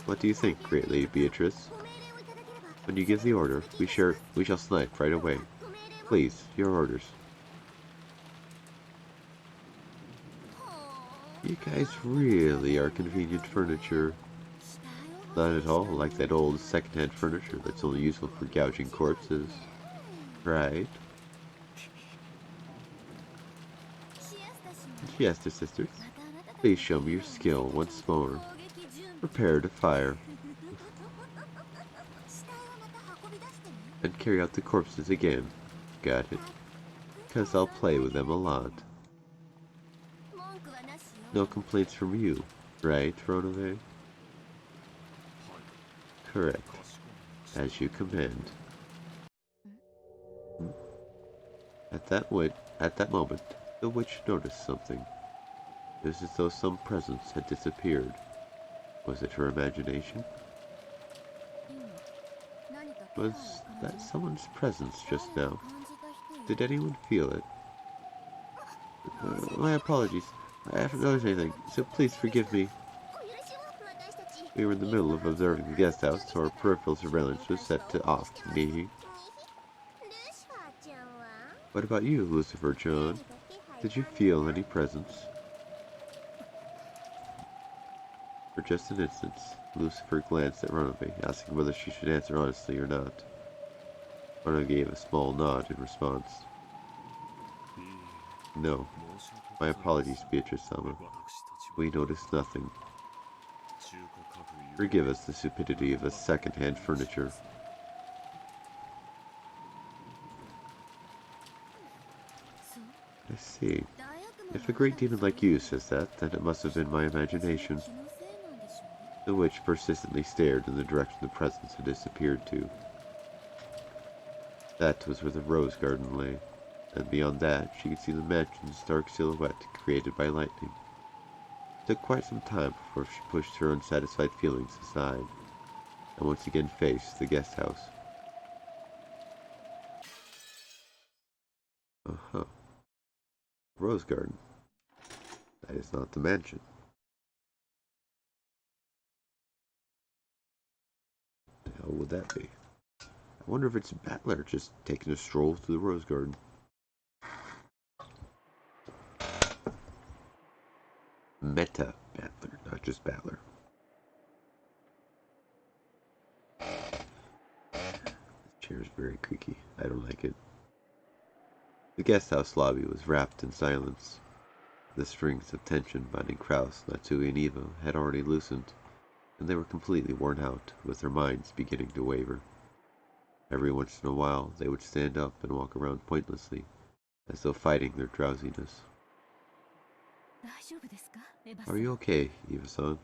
What do you think, Great Lady Beatrice? When you give the order, we shall snipe right away. Please, your orders. You guys really are convenient furniture. Not at all like that old second-hand furniture that's only useful for gouging corpses. Right? Yes, the sisters. Please show me your skill once more. Prepare to fire. And carry out the corpses again. Got it. 'Cause I'll play with them a lot. No complaints from you, right, Ronove? Correct. As you command. At that moment, the witch noticed something. It was as though some presence had disappeared. Was it her imagination? Was that someone's presence just now? Did anyone feel it? My apologies. I haven't noticed anything, so please forgive me. We were in the middle of observing the guest house, so our peripheral surveillance was set to off. What about you, Lucifer John? Did you feel any presence? For just an instant, Lucifer glanced at Ronove, asking whether she should answer honestly or not. Ronove gave a small nod in response. No. My apologies, Beatrice-sama. We noticed nothing. Forgive us the stupidity of a second-hand furniture. I see. If a great demon like you says that, then it must have been my imagination. The witch persistently stared in the direction the presence had disappeared to. That was where the rose garden lay, and beyond that she could see the mansion's dark silhouette created by lightning. It took quite some time before she pushed her unsatisfied feelings aside, and once again faced the guest house. Uh-huh. Rose garden. That is not the mansion. What the hell would that be? I wonder if it's Battler just taking a stroll through the rose garden. Meta Battler, not just Battler. This chair is very creaky. I don't like it. The guest house lobby was wrapped in silence. The strings of tension binding Kraus, Natsui, and Eva had already loosened, and they were completely worn out, with their minds beginning to waver. Every once in a while, they would stand up and walk around pointlessly, as though fighting their drowsiness. Are you okay, Eva-san?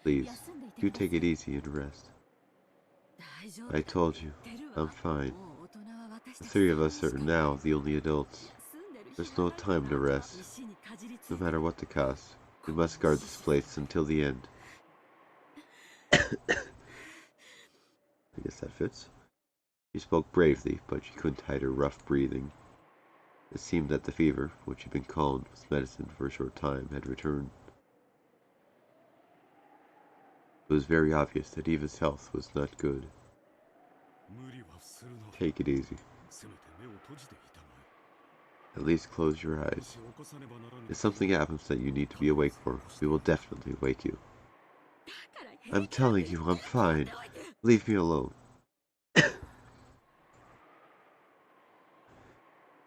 Please, do take it easy and rest. I told you, I'm fine. The three of us are now the only adults. There's no time to rest. No matter what the cost, we must guard this place until the end. I guess that fits. She spoke bravely, but she couldn't hide her rough breathing. It seemed that the fever, which had been calmed with medicine for a short time, had returned. It was very obvious that Eva's health was not good. Take it easy. At least close your eyes. If something happens that you need to be awake for, we will definitely wake you. I'm telling you, I'm fine. Leave me alone.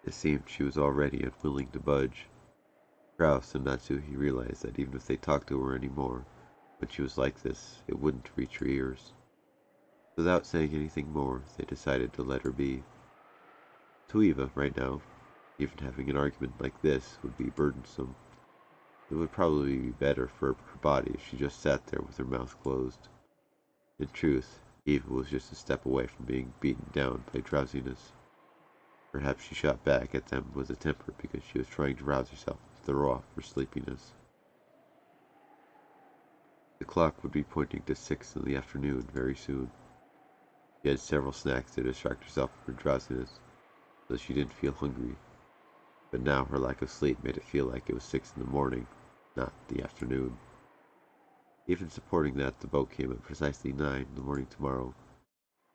It seemed she was already unwilling to budge. Kraus and Natsuhi realized that even if they talked to her anymore, when she was like this, it wouldn't reach her ears. Without saying anything more, they decided to let her be. To Eva, right now, even having an argument like this would be burdensome. It would probably be better for her body if she just sat there with her mouth closed. In truth, Eva was just a step away from being beaten down by drowsiness. Perhaps she shot back at them with a temper because she was trying to rouse herself to throw off her sleepiness. The clock would be pointing to 6 in the afternoon very soon. She had several snacks to distract herself from her drowsiness, so she didn't feel hungry. But now her lack of sleep made it feel like it was 6 in the morning, not the afternoon. Even supporting that, the boat came at precisely 9 in the morning tomorrow.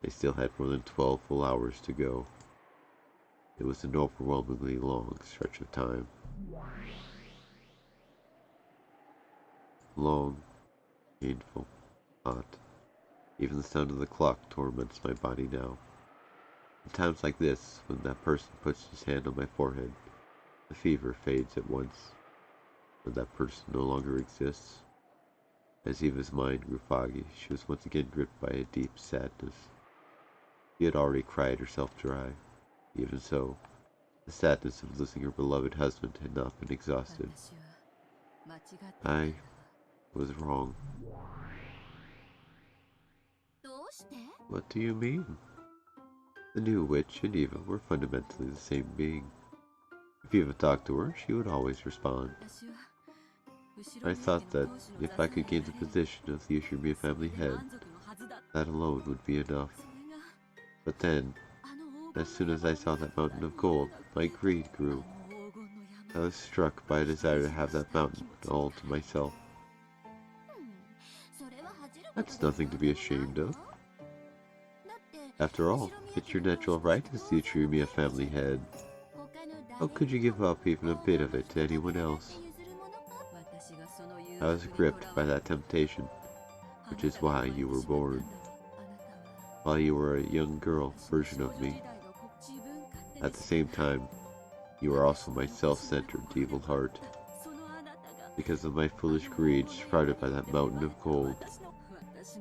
They still had more than 12 full hours to go. It was an overwhelmingly long stretch of time. long, painful, hot. Even the sound of the clock torments my body now. In times like this, when that person puts his hand on my forehead, the fever fades at once. When that person no longer exists. As Eva's mind grew foggy, she was once again gripped by a deep sadness. She had already cried herself dry. Even so, the sadness of losing her beloved husband had not been exhausted. I was wrong. What do you mean? The new witch and Eva were fundamentally the same being. If Eva talked to her, she would always respond. I thought that if I could gain the position of the Ushirimiya family head, that alone would be enough. But then, as soon as I saw that mountain of gold, my greed grew. I was struck by a desire to have that mountain all to myself. That's nothing to be ashamed of. After all, it's your natural right as the Ushirimiya family head. How could you give up even a bit of it to anyone else? I was gripped by that temptation, which is why you were born. While you were a young girl version of me. At the same time, you are also my self-centered evil heart. Because of my foolish greed sprouted by that mountain of gold,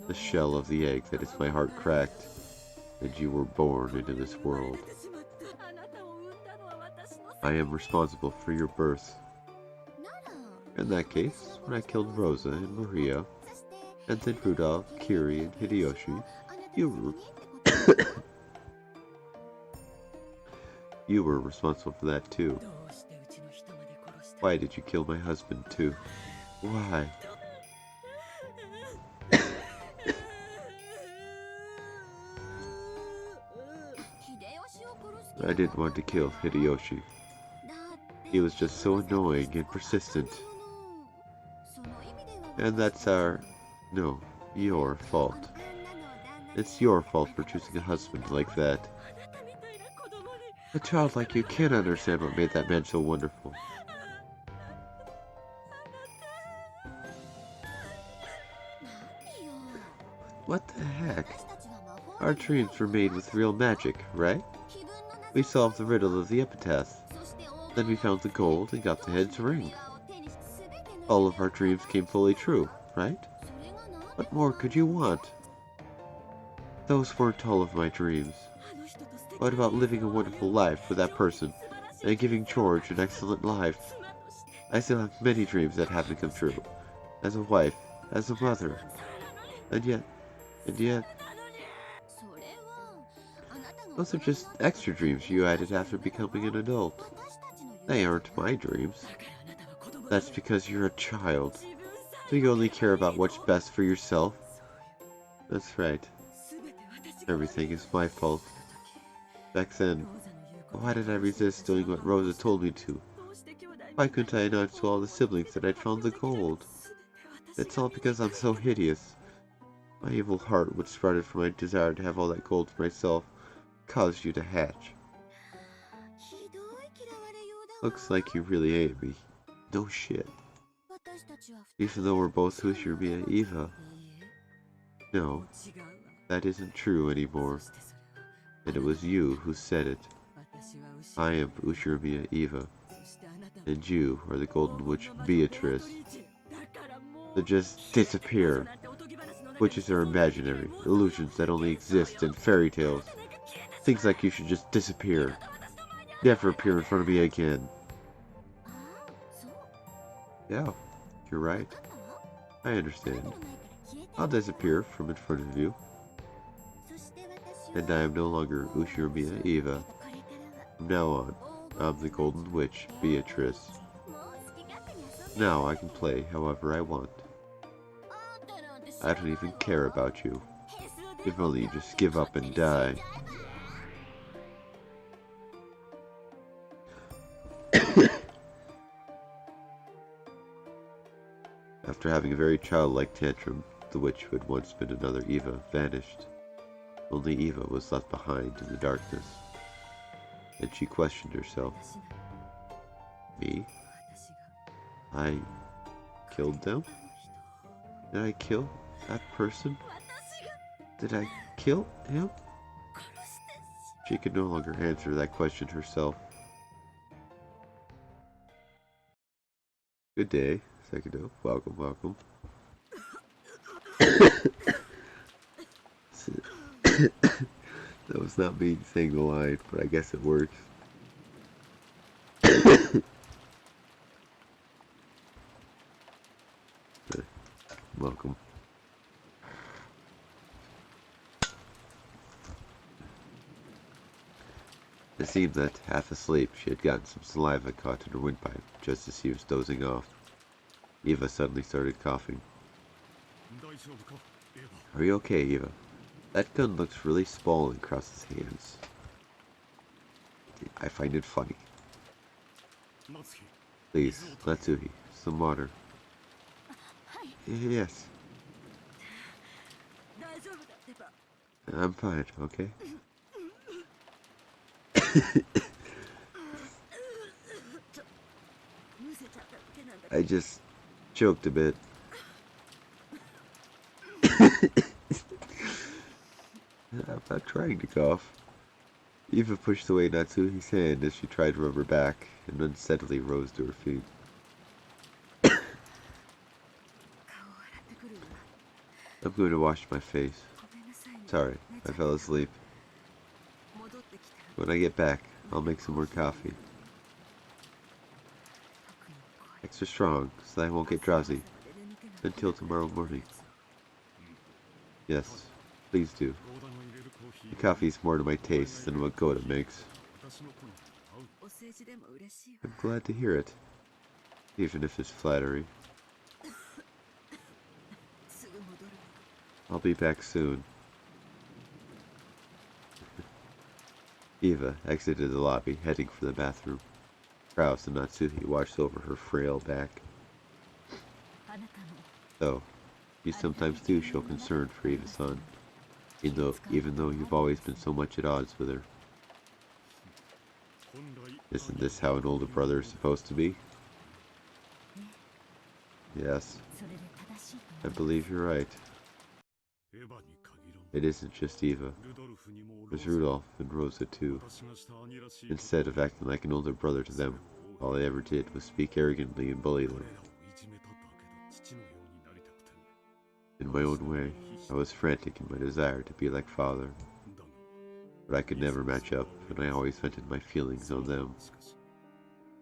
the shell of the egg that is my heart cracked, and you were born into this world. I am responsible for your birth. In that case, when I killed Rosa and Maria, and then Rudolph, Kiri, and Hideyoshi, you were responsible for that too. Why did you kill my husband too? Why? I didn't want to kill Hideyoshi. He was just so annoying and persistent. And that's your fault. It's your fault for choosing a husband like that. A child like you can't understand what made that man so wonderful. What the heck? Our dreams were made with real magic, right? We solved the riddle of the epitaph. Then we found the gold and got the head's ring. All of our dreams came fully true, right? What more could you want? Those weren't all of my dreams. What about living a wonderful life with that person, and giving George an excellent life? I still have many dreams that haven't come true. As a wife, as a mother. And yet... Those are just extra dreams you added after becoming an adult. They aren't my dreams. That's because you're a child. So you only care about what's best for yourself? That's right. Everything is my fault. Back then, why did I resist doing what Rosa told me to? Why couldn't I announce to all the siblings that I'd found the gold? It's all because I'm so hideous. My evil heart, which sprouted from my desire to have all that gold for myself, caused you to hatch. Looks like you really hate me. No shit. Even though we're both Ushirimiya Eva. No, that isn't true anymore. And it was you who said it. I am Ushirimiya Eva. And you are the Golden Witch Beatrice. So just disappear. Witches are imaginary, illusions that only exist in fairy tales. Things like you should just disappear. Never appear in front of me again. Yeah, you're right. I understand. I'll disappear from in front of you. And I am no longer Ushirimiya Eva. From now on, I'm the Golden Witch Beatrice. Now I can play however I want. I don't even care about you. If only you just give up and die. After having a very childlike tantrum, the witch who had once been another Eva vanished. Only Eva was left behind in the darkness. And she questioned herself. Me? I killed them? Did I kill that person? Did I kill him? She could no longer answer that question herself. Good day, Sekido. Welcome, welcome. That was not me saying the line, but I guess it works. Welcome. It seemed that, half asleep, she had gotten some saliva caught in her windpipe just as she was dozing off. Eva suddenly started coughing. Are you okay, Eva? That gun looks really small across his hands. I find it funny. Please, Natsuhi, some water. Yes. I'm fine, okay? I just choked a bit. I'm not trying to cough. Eva pushed away Natsuhi's hand as she tried to rub her back and unsteadily rose to her feet. I'm going to wash my face. Sorry, I fell asleep. When I get back, I'll make some more coffee. Extra strong, so that I won't get drowsy until tomorrow morning. Yes, please do. The coffee's more to my taste than what Goda makes. I'm glad to hear it, even if it's flattery. I'll be back soon. Eva exited the lobby, heading for the bathroom. Kraus and Natsuhi watched over her frail back. So, you sometimes do show concern for Eva-san, even though you've always been so much at odds with her. Isn't this how an older brother is supposed to be? Yes, I believe you're right. It isn't just Eva. There's Rudolph and Rosa too. Instead of acting like an older brother to them, all I ever did was speak arrogantly and bully them. In my own way, I was frantic in my desire to be like father. But I could never match up, and I always vented my feelings on them.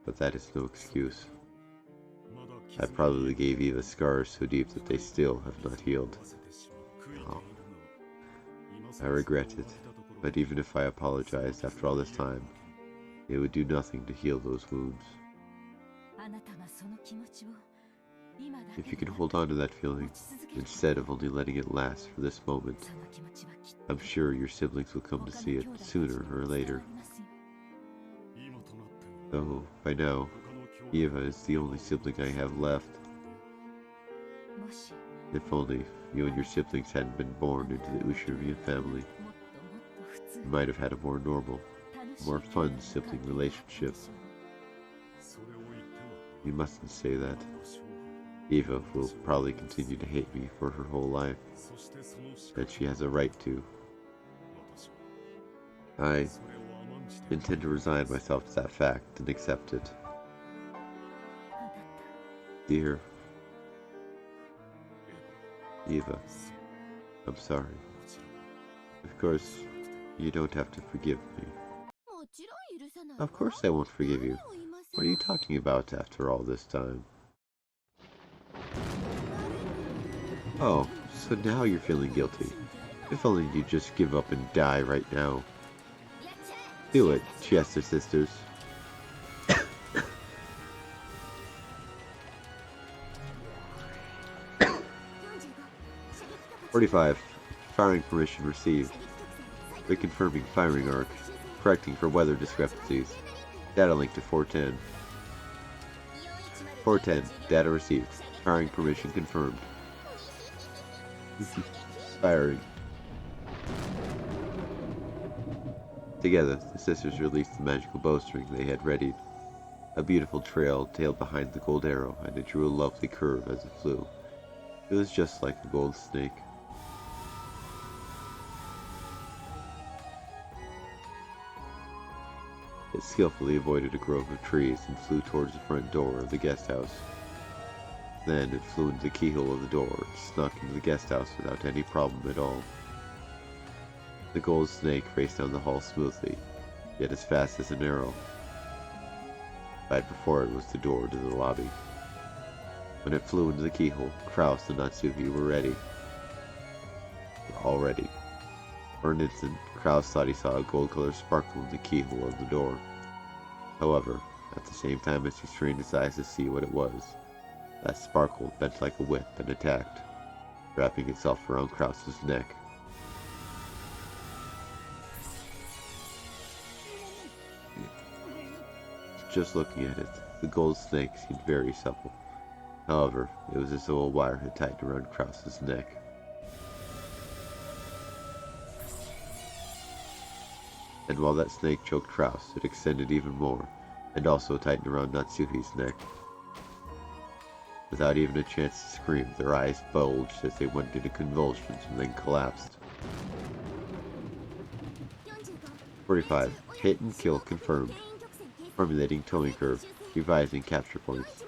But that is no excuse. I probably gave Eva scars so deep that they still have not healed. Oh. I regret it, but even if I apologized after all this time, it would do nothing to heal those wounds. If you can hold on to that feeling, instead of only letting it last for this moment, I'm sure your siblings will come to see it sooner or later. Though, by now, Eva is the only sibling I have left. If only you and your siblings hadn't been born into the Ushirian family, you might have had a more normal, more fun sibling relationship. You mustn't say that. Eva will probably continue to hate me for her whole life, and she has a right to. I intend to resign myself to that fact and accept it. Dear Eva, I'm sorry. Of course, you don't have to forgive me. Of course I won't forgive you. What are you talking about after all this time? Oh, so now you're feeling guilty. If only you'd just give up and die right now. Do it, she asked her sisters. 45. Firing permission received. Reconfirming firing arc. Correcting for weather discrepancies. Data link to 410. 410. Data received. Firing permission confirmed. Firing. Together, the sisters released the magical bowstring they had readied. A beautiful trail tailed behind the gold arrow, and it drew a lovely curve as it flew. It was just like the gold snake. It skillfully avoided a grove of trees and flew towards the front door of the guest house. Then it flew into the keyhole of the door and snuck into the guest house without any problem at all. The gold snake raced down the hall smoothly, yet as fast as an arrow. Right before it was the door to the lobby. When it flew into the keyhole, Kraus and Natsuki were ready. All ready. For an instant, Kraus thought he saw a gold-colored sparkle in the keyhole of the door. However, at the same time as he strained his eyes to see what it was, that sparkle bent like a whip and attacked, wrapping itself around Kraus's neck. Just looking at it, the gold snake seemed very supple. However, it was as though a wire had tightened around Kraus's neck. And while that snake choked Kraus, it extended even more, and also tightened around Natsuki's neck. Without even a chance to scream, their eyes bulged as they went into convulsions and then collapsed. 45. Hit and kill confirmed. Formulating towing curve. Revising capture points.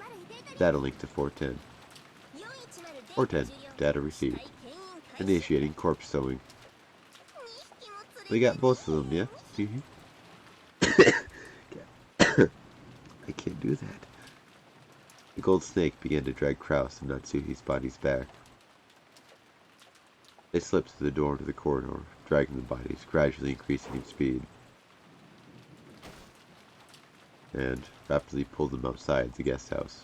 Data link to 410. 410. Data received. Initiating corpse towing. We got both of them, yeah? I can't do that. The gold snake began to drag Kraus and Natsuki's bodies back. They slipped through the door to the corridor, dragging the bodies, gradually increasing in speed, and rapidly pulled them outside the guest house.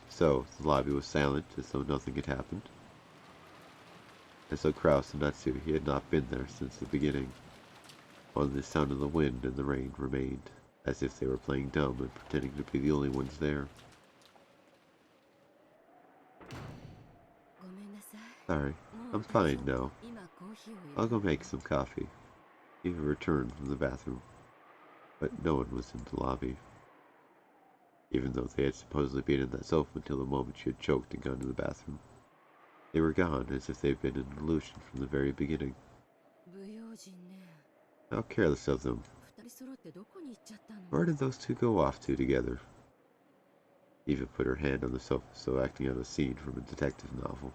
So, the lobby was silent, as though nothing had happened. As though Kraus and Natsuki had not been there since the beginning. Only the sound of the wind and the rain remained, as if they were playing dumb and pretending to be the only ones there. Sorry, I'm fine now. I'll go make some coffee. Eva returned from the bathroom, but no one was in the lobby. Even though they had supposedly been in that sofa until the moment she had choked and gone to the bathroom. They were gone, as if they'd been an illusion from the very beginning. How careless of them. Where did those two go off to together? Eva put her hand on the sofa, so acting out a scene from a detective novel.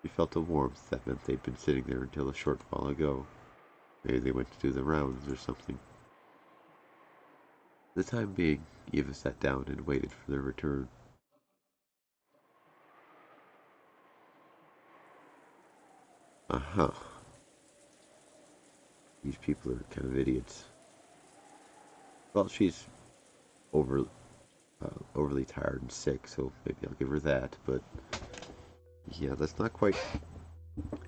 She felt a warmth that meant they'd been sitting there until a short while ago. Maybe they went to do the rounds or something. For the time being, Eva sat down and waited for their return. These people are kind of idiots. Well, she's overly tired and sick, so maybe I'll give her that, but yeah, that's not quite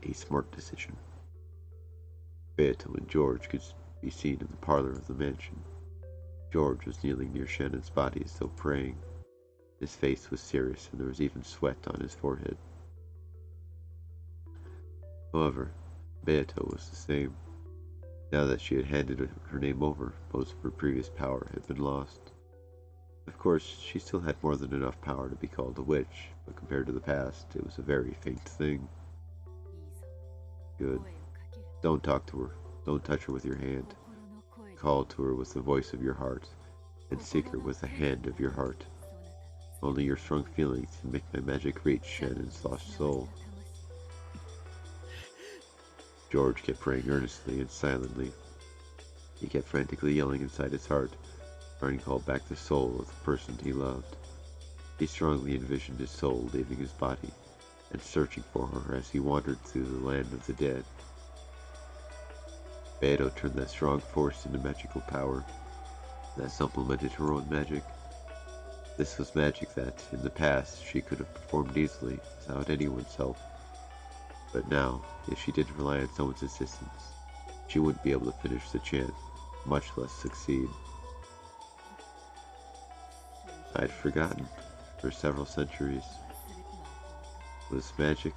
a smart decision. Beato and George could be seen in the parlor of the mansion. George was kneeling near Shannon's body as though praying. His face was serious, and there was even sweat on his forehead. However, Beato was the same. Now that she had handed her name over, most of her previous power had been lost. Of course, she still had more than enough power to be called a witch, but compared to the past, it was a very faint thing. Good. Don't talk to her. Don't touch her with your hand. Call to her with the voice of your heart, and seek her with the hand of your heart. Only your strong feelings can make my magic reach Shannon's lost soul. George kept praying earnestly and silently. He kept frantically yelling inside his heart, trying to call back the soul of the person he loved. He strongly envisioned his soul leaving his body and searching for her as he wandered through the land of the dead. Beato turned that strong force into magical power that supplemented her own magic. This was magic that, in the past, she could have performed easily without anyone's help. But now, if she didn't rely on someone's assistance, she wouldn't be able to finish the chant, much less succeed. I'd forgotten, for several centuries. Was magic,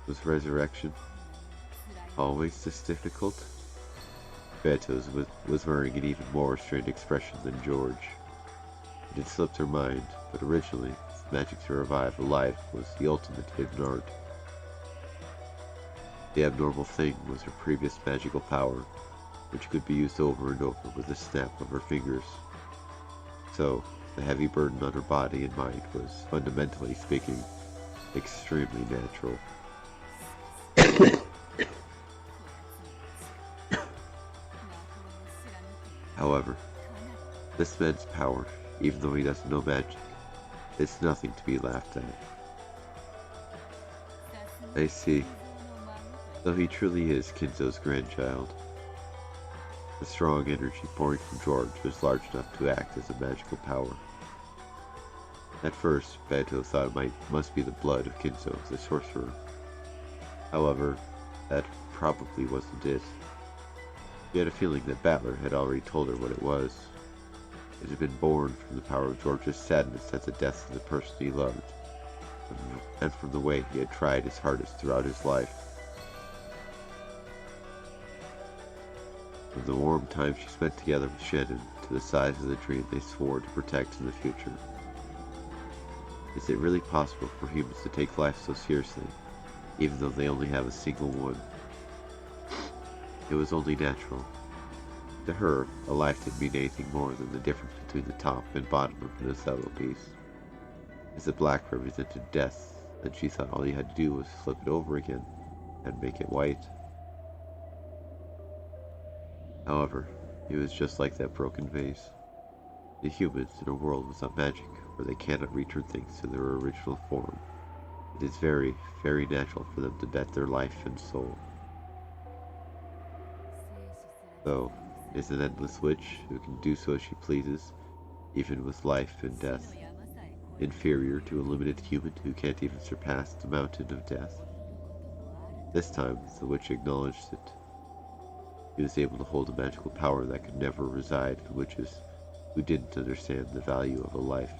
was resurrection, always this difficult? Beato was wearing an even more strained expression than George. It had slipped her mind, but originally, magic to revive a life was the ultimate hidden art. The abnormal thing was her previous magical power, which could be used over and over with a snap of her fingers. So, the heavy burden on her body and mind was, fundamentally speaking, extremely natural. However, this man's power, even though he doesn't know magic, is nothing to be laughed at. I see. Though he truly is Kinzo's grandchild, the strong energy pouring from George was large enough to act as a magical power. At first, Beto thought it must be the blood of Kinzo, the sorcerer. However, that probably wasn't it. She had a feeling that Battler had already told her what it was. It had been born from the power of George's sadness at the death of the person he loved, and from the way he had tried his hardest throughout his life. From the warm time she spent together with Shannon to the size of the dream they swore to protect in the future. Is it really possible for humans to take life so seriously, even though they only have a single one? It was only natural. To her, a life didn't mean anything more than the difference between the top and bottom of an Othello piece. As the black represented death, then she thought all you had to do was flip it over again and make it white. However, it was just like that broken vase. The humans in a world without magic, where they cannot return things to their original form. It is very, very natural for them to bet their life and soul. Though, is an endless witch who can do so as she pleases, even with life and death, inferior to a limited human who can't even surpass the mountain of death? This time, the witch acknowledged it. He was able to hold a magical power that could never reside in witches who didn't understand the value of a life.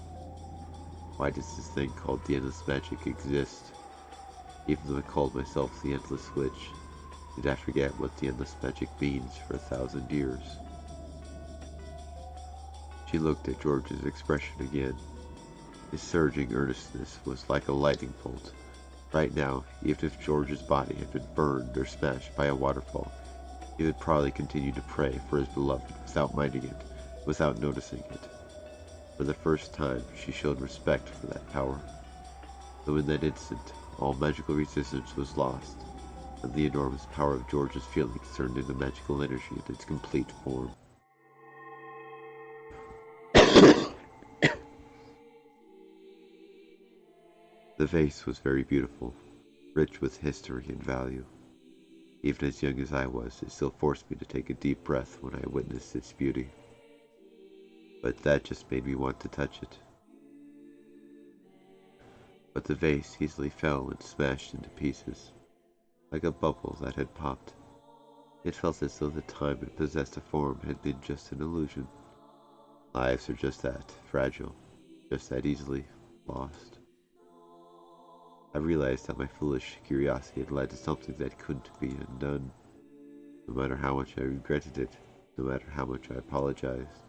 Why does this thing called the endless magic exist? Even though I called myself the endless witch, did I forget what the endless magic means for 1,000 years? She looked at George's expression again. His surging earnestness was like a lightning bolt. Right now, even if George's body had been burned or smashed by a waterfall, he would probably continue to pray for his beloved without minding it, without noticing it. For the first time, she showed respect for that power. Though in that instant, all magical resistance was lost, and the enormous power of George's feelings turned into magical energy in its complete form. The vase was very beautiful, rich with history and value. Even as young as I was, it still forced me to take a deep breath when I witnessed its beauty. But that just made me want to touch it. But the vase easily fell and smashed into pieces, like a bubble that had popped. It felt as though the time it possessed a form had been just an illusion. Lives are just that, fragile, just that easily lost. I realized that my foolish curiosity had led to something that couldn't be undone. No matter how much I regretted it, no matter how much I apologized,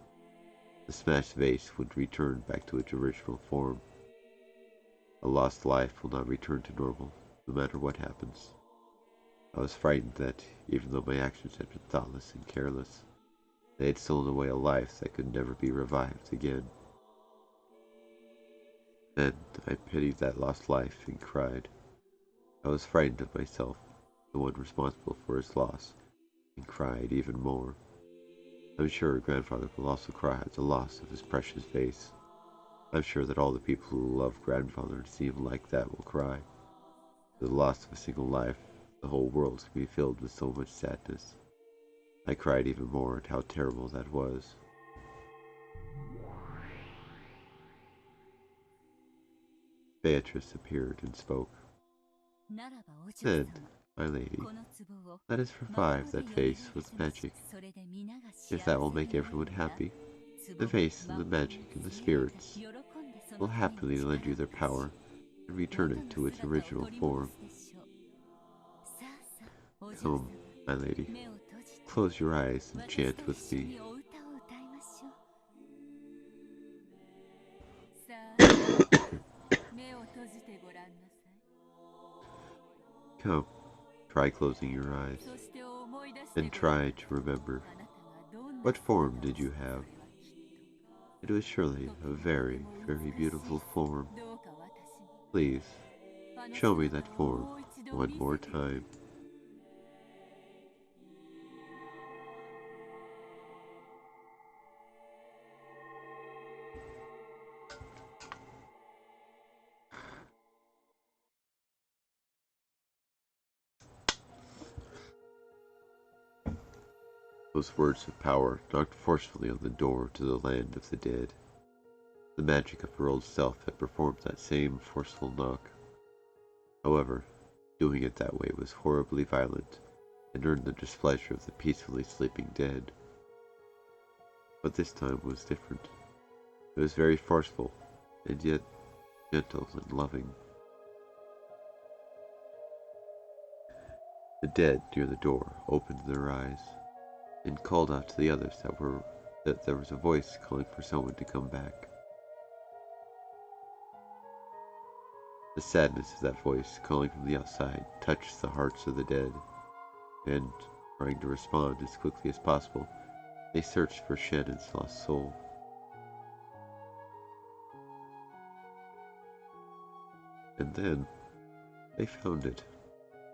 the smashed vase would return back to its original form. A lost life will not return to normal, no matter what happens. I was frightened that, even though my actions had been thoughtless and careless, they had stolen away a life that could never be revived again. Then I pitied that lost life and cried. I was frightened of myself, the one responsible for his loss, and cried even more. I'm sure Grandfather will also cry at the loss of his precious vase. I'm sure that all the people who love Grandfather and see him like that will cry. For the loss of a single life, the whole world can be filled with so much sadness. I cried even more at how terrible that was. Beatrice appeared and spoke. Then, my lady, let us revive that vase with magic. If that will make everyone happy, the vase and the magic and the spirits will happily lend you their power and return it to its original form. Come, my lady, close your eyes and chant with me. Try closing your eyes and try to remember. What form did you have? It was surely a very, very beautiful form. Please, show me that form one more time. Those words of power knocked forcefully on the door to the land of the dead. The magic of her old self had performed that same forceful knock. However, doing it that way was horribly violent and earned the displeasure of the peacefully sleeping dead. But this time was different. It was very forceful, and yet gentle and loving. The dead near the door opened their eyes and called out to the others that there was a voice calling for someone to come back. The sadness of that voice calling from the outside touched the hearts of the dead, and, trying to respond as quickly as possible, they searched for Shannon's lost soul. And then, they found it.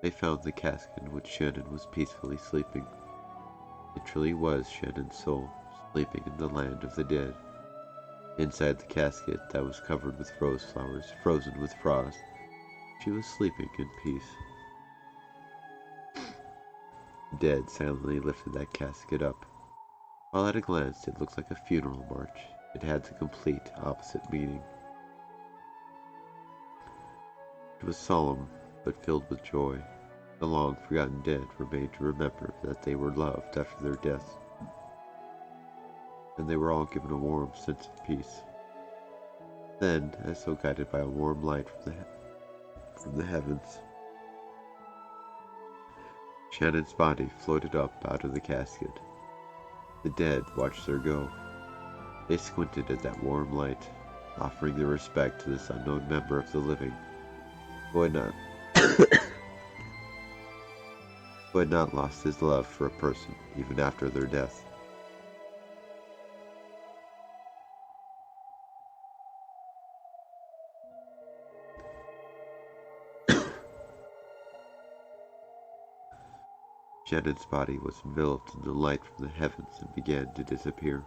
They found the casket in which Shannon was peacefully sleeping. It truly was Shannon's soul, sleeping in the land of the dead. Inside the casket that was covered with rose flowers, frozen with frost, she was sleeping in peace. The dead silently lifted that casket up. While at a glance it looked like a funeral march, it had the complete opposite meaning. It was solemn, but filled with joy. The long-forgotten dead remained to remember that they were loved after their death, and they were all given a warm sense of peace. Then, as though guided by a warm light from the heavens, Shannon's body floated up out of the casket. The dead watched her go. They squinted at that warm light, offering their respect to this unknown member of the living, who had not lost his love for a person even after their death. Shannon's body was enveloped in the light from the heavens and began to disappear.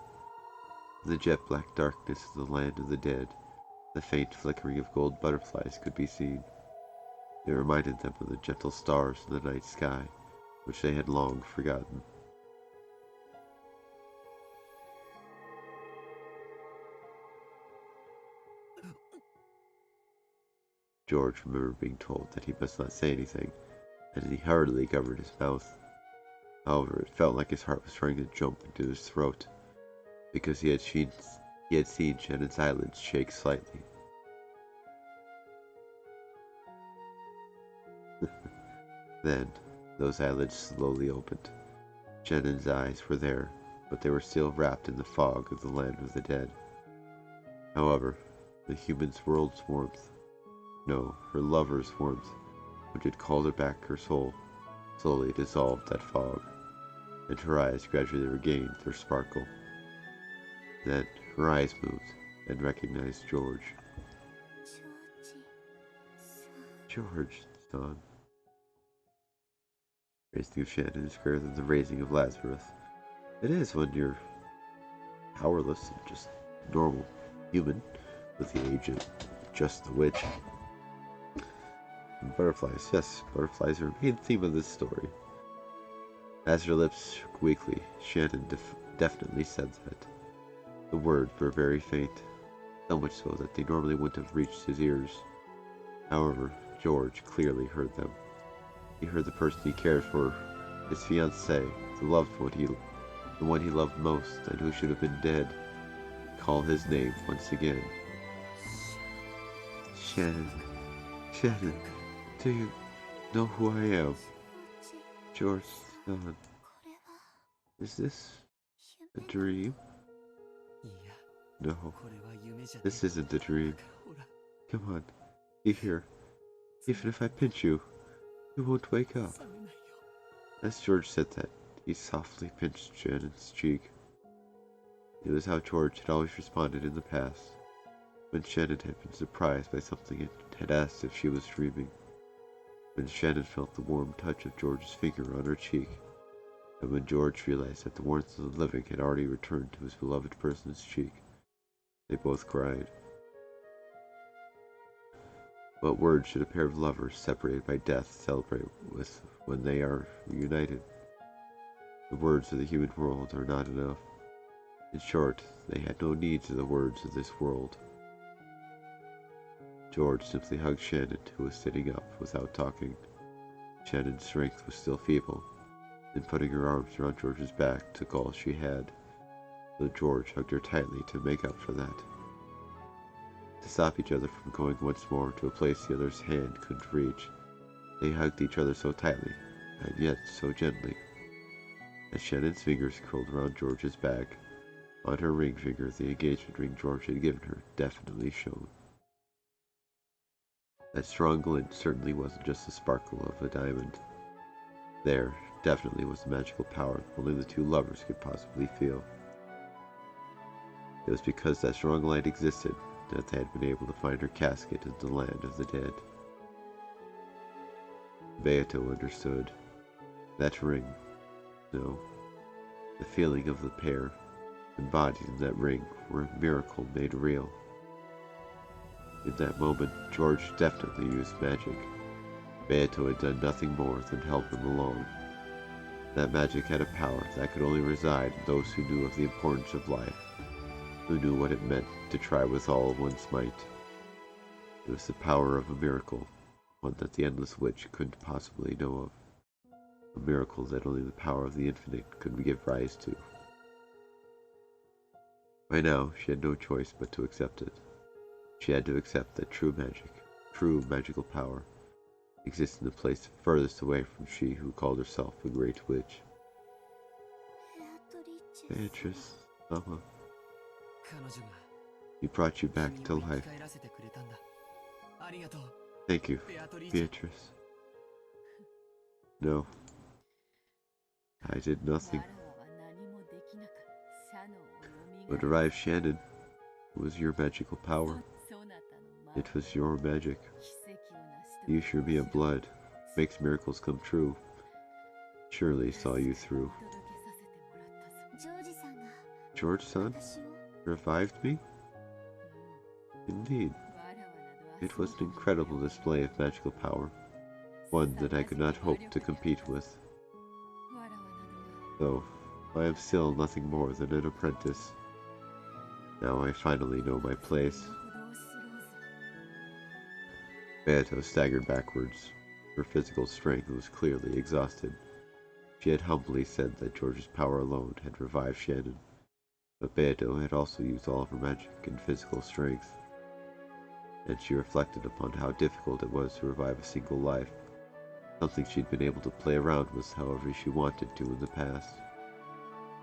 In the jet-black darkness of the land of the dead, the faint flickering of gold butterflies could be seen. It reminded them of the gentle stars in the night sky, which they had long forgotten. George remembered being told that he must not say anything, and he hurriedly covered his mouth. However, it felt like his heart was trying to jump into his throat, because he had seen Shannon's eyelids shake slightly. Then, those eyelids slowly opened. Shannon's eyes were there, but they were still wrapped in the fog of the land of the dead. However, the human world's warmth, no, her lover's warmth, which had called her back her soul, slowly dissolved that fog, and her eyes gradually regained their sparkle. Then her eyes moved and recognized George. George, son. Raising of Shannon is greater than the raising of Lazarus. It is when you're powerless and just normal human, with the age of just the witch. And butterflies, yes, butterflies are a main theme of this story. As her lips shook weakly, Shannon definitely said that. The words were very faint, so much so that they normally wouldn't have reached his ears. However, George clearly heard them. He heard the person he cared for, his fiancée, the one he loved most and who should have been dead, call his name once again. Shannon, Shannon, do you know who I am? George's son. Is this a dream? No, this isn't a dream. Come on, be here. Even if I pinch you, You won't wake up. As George said that, he softly pinched Shannon's cheek. It was how George had always responded in the past, when Shannon had been surprised by something and had asked if she was dreaming. When Shannon felt the warm touch of George's finger on her cheek, and when George realized that the warmth of the living had already returned to his beloved person's cheek, they both cried. What words should a pair of lovers separated by death celebrate with when they are reunited? The words of the human world are not enough. In short, they had no need of the words of this world. George simply hugged Shannon, who was sitting up without talking. Shannon's strength was still feeble, and putting her arms around George's back took all she had, so George hugged her tightly to make up for that. To stop each other from going once more to a place the other's hand couldn't reach, they hugged each other so tightly, and yet so gently. As Shannon's fingers curled around George's back, on her ring finger the engagement ring George had given her definitely shone. That strong glint certainly wasn't just the sparkle of a diamond. There definitely was the magical power only the two lovers could possibly feel. It was because that strong light existed that they had been able to find her casket in the land of the dead. Beato understood. That ring, no, the feeling of the pair embodied in that ring were a miracle made real. In that moment, George definitely used magic. Beato had done nothing more than help him along. That magic had a power that could only reside in those who knew of the importance of life, who knew what it meant to try with all one's might. It was the power of a miracle, one that the Endless Witch couldn't possibly know of. A miracle that only the power of the infinite could give rise to. By now, she had no choice but to accept it. She had to accept that true magic, true magical power, exists in the place furthest away from she who called herself a great witch. Beatrice, Mama, he brought you back to life. Thank you, Beatrice. No, I did nothing. But arrived Shannon, it was your magical power. It was your magic. You sure me of blood, makes miracles come true. Surely saw you through. George-san revived me? Indeed. It was an incredible display of magical power, one that I could not hope to compete with. Though I am still nothing more than an apprentice. Now I finally know my place. Beato staggered backwards. Her physical strength was clearly exhausted. She had humbly said that George's power alone had revived Shannon, but Beato had also used all of her magic and physical strength. And she reflected upon how difficult it was to revive a single life, something she'd been able to play around with however she wanted to in the past.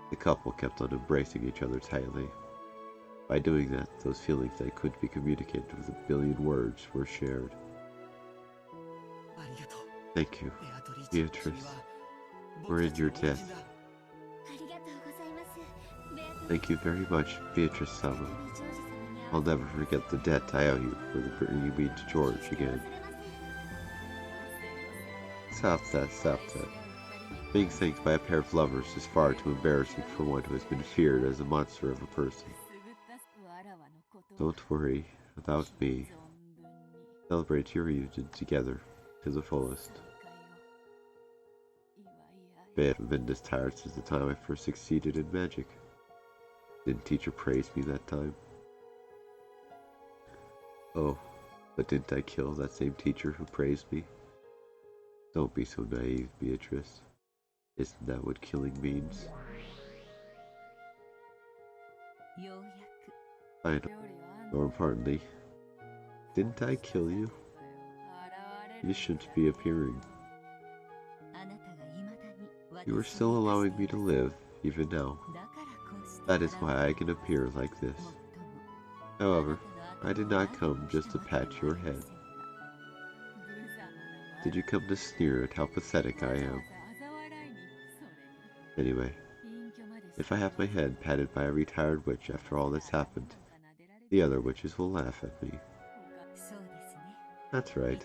The couple kept on embracing each other tightly. By doing that, those feelings that couldn't be communicated with a billion words were shared. Thank you, Beatrice, for in your death. Thank you very much, Beatrice-sama. I'll never forget the debt I owe you for the bringing me to George again. Stop that. Being thanked by a pair of lovers is far too embarrassing for one who has been feared as a monster of a person. Don't worry about me. Celebrate your reunion together to the fullest. I haven't been this tired since the time I first succeeded in magic. Didn't teacher praise me that time? Oh, but didn't I kill that same teacher who praised me? Don't be so naive, Beatrice. Isn't that what killing means? I know. More importantly, didn't I kill you? You shouldn't be appearing. You are still allowing me to live, even now. That is why I can appear like this. However, I did not come just to pat your head. Did you come to sneer at how pathetic I am? Anyway, if I have my head patted by a retired witch after all that's happened, the other witches will laugh at me. That's right.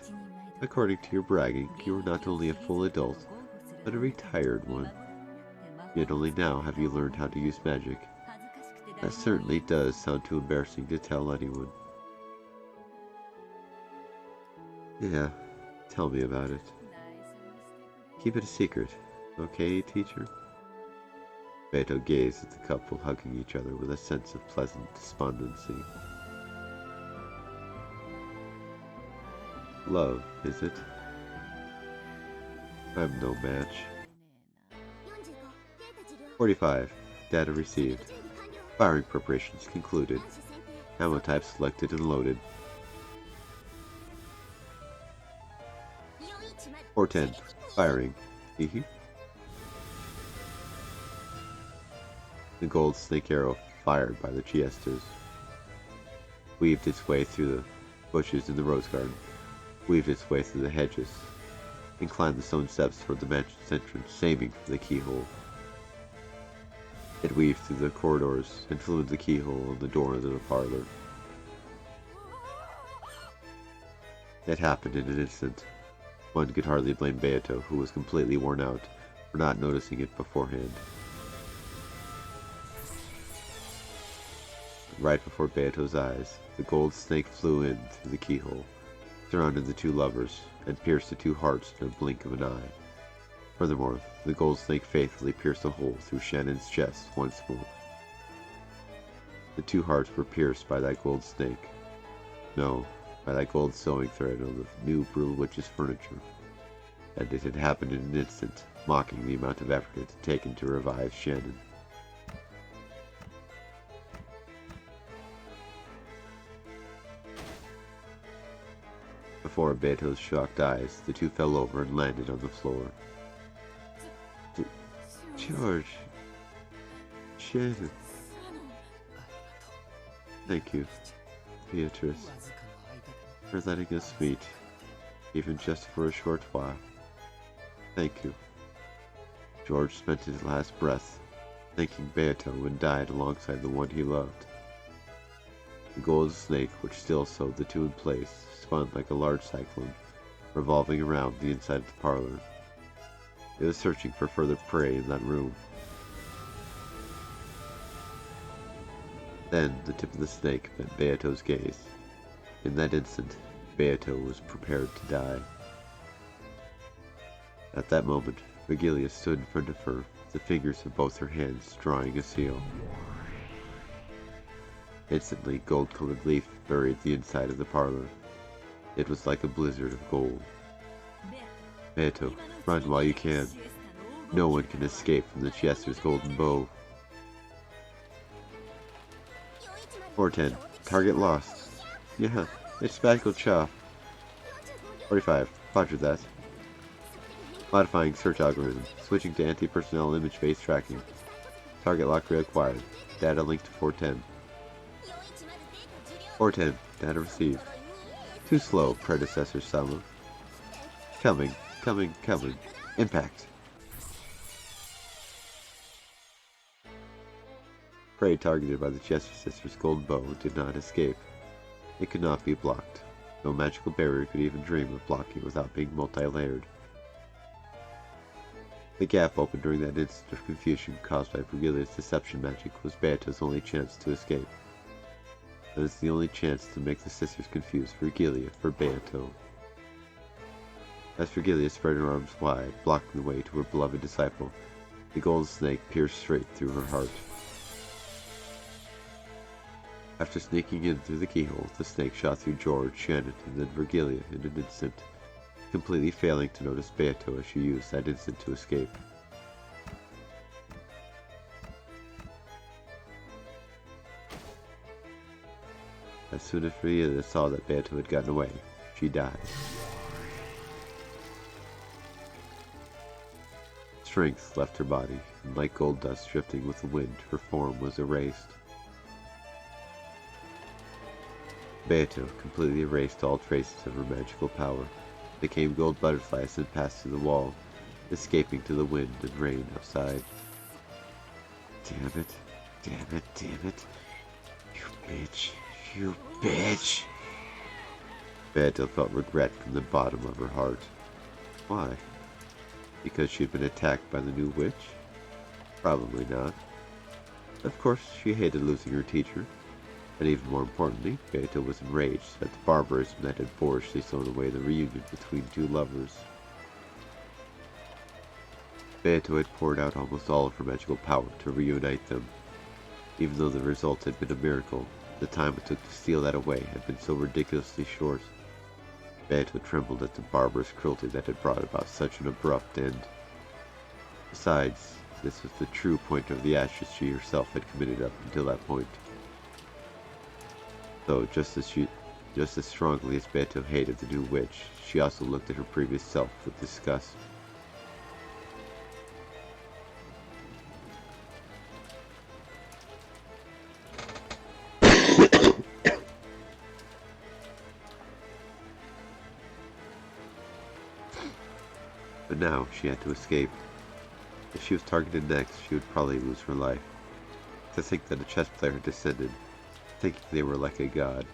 According to your bragging, you are not only a full adult, but a retired one. Yet only now have you learned how to use magic. That certainly does sound too embarrassing to tell anyone. Yeah, tell me about it. Keep it a secret, okay, teacher? Beto gazed at the couple hugging each other with a sense of pleasant despondency. Love, is it? I'm no match. 45. Data received. Firing preparations concluded. Ammo type selected and loaded. 410. Firing. Hehe. The gold snake arrow fired by the Chiesters weaved its way through the bushes in the rose garden, weaved its way through the hedges, and climbed the stone steps toward the mansion's entrance, aiming for the keyhole. It weaved through the corridors and flew into the keyhole on the door of the parlor. It happened in an instant. One could hardly blame Beato, who was completely worn out, for not noticing it beforehand. Right before Beato's eyes, the gold snake flew in through the keyhole, surrounded the two lovers, and pierced the two hearts in a blink of an eye. Furthermore, the gold snake faithfully pierced a hole through Shannon's chest once more. The two hearts were pierced by that gold snake. No, by that gold sewing thread on the new brutal witch's furniture. And it had happened in an instant, mocking the amount of effort it had taken to revive Shannon. Before Beato's shocked eyes, the two fell over and landed on the floor. George. Shannon. Thank you, Beatrice, for letting us meet, even just for a short while. Thank you. George spent his last breath thanking Beato and died alongside the one he loved. The gold snake, which still sewed the two in place, spun like a large cyclone, revolving around the inside of the parlor. It was searching for further prey in that room. Then the tip of the snake met Beato's gaze. In that instant, Beato was prepared to die. At that moment, Vigilia stood in front of her, the fingers of both her hands drawing a seal. Instantly, gold-colored leaf buried the inside of the parlor. It was like a blizzard of gold. Beato, run while you can. No one can escape from the Chester's golden bow. 410. Target lost. Yeah, it's Magical Chop. 45. Roger that. Modifying search algorithm. Switching to anti-personnel image-based tracking. Target lock reacquired. Data linked to 410. 410. Data received. Too slow, predecessor Sama. Coming. Impact. Prey targeted by the Chester Sisters' golden bow did not escape. It could not be blocked. No magical barrier could even dream of blocking without being multi-layered. The gap opened during that instant of confusion caused by Vergilia's deception magic was Beato's only chance to escape. That is the only chance to make the sisters confuse Vergilia for Beato. As Vergilia spread her arms wide, blocking the way to her beloved disciple, the gold snake pierced straight through her heart. After sneaking in through the keyhole, the snake shot through George, Shannon, and then Vergilia in an instant, completely failing to notice Beato as she used that instant to escape. As soon as Vergilia saw that Beato had gotten away, she died. Strength left her body, and like gold dust drifting with the wind, her form was erased. Beato completely erased all traces of her magical power. became gold butterflies and passed through the wall, escaping to the wind and rain outside. Damn it. Damn it. Damn it. You bitch. You bitch. Beato felt regret from the bottom of her heart. Why? Because she'd been attacked by the new witch? Probably not. Of course, she hated losing her teacher. And even more importantly, Beato was enraged at the barbarism that had foolishly thrown away the reunion between two lovers. Beato had poured out almost all of her magical power to reunite them. Even though the result had been a miracle, the time it took to steal that away had been so ridiculously short. Beato trembled at the barbarous cruelty that had brought about such an abrupt end. Besides, this was the true point of the ashes she herself had committed up until that point. Though, just as strongly as Beato hated the new witch, she also looked at her previous self with disgust. But now she had to escape. If she was targeted next, she would probably lose her life. To think that a chess player had descended, thinking they were like a god,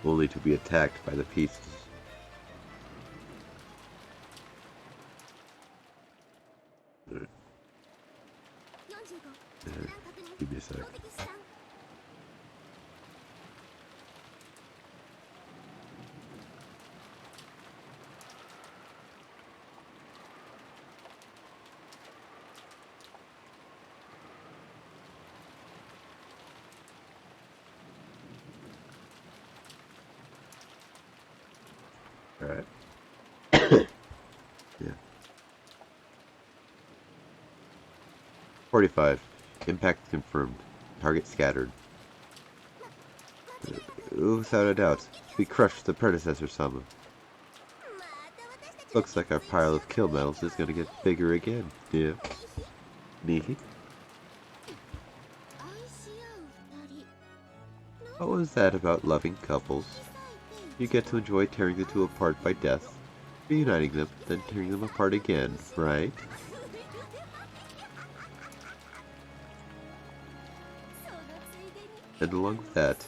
only to be attacked by the pieces. Give me a sec. Alright. Yeah. 45. Impact confirmed. Target scattered. Without a doubt, we crushed the predecessor Sama. Looks like our pile of kill medals is gonna get bigger again. Yeah. Neat. What was that about loving couples? You get to enjoy tearing the two apart by death, reuniting them, then tearing them apart again, right? And along with that,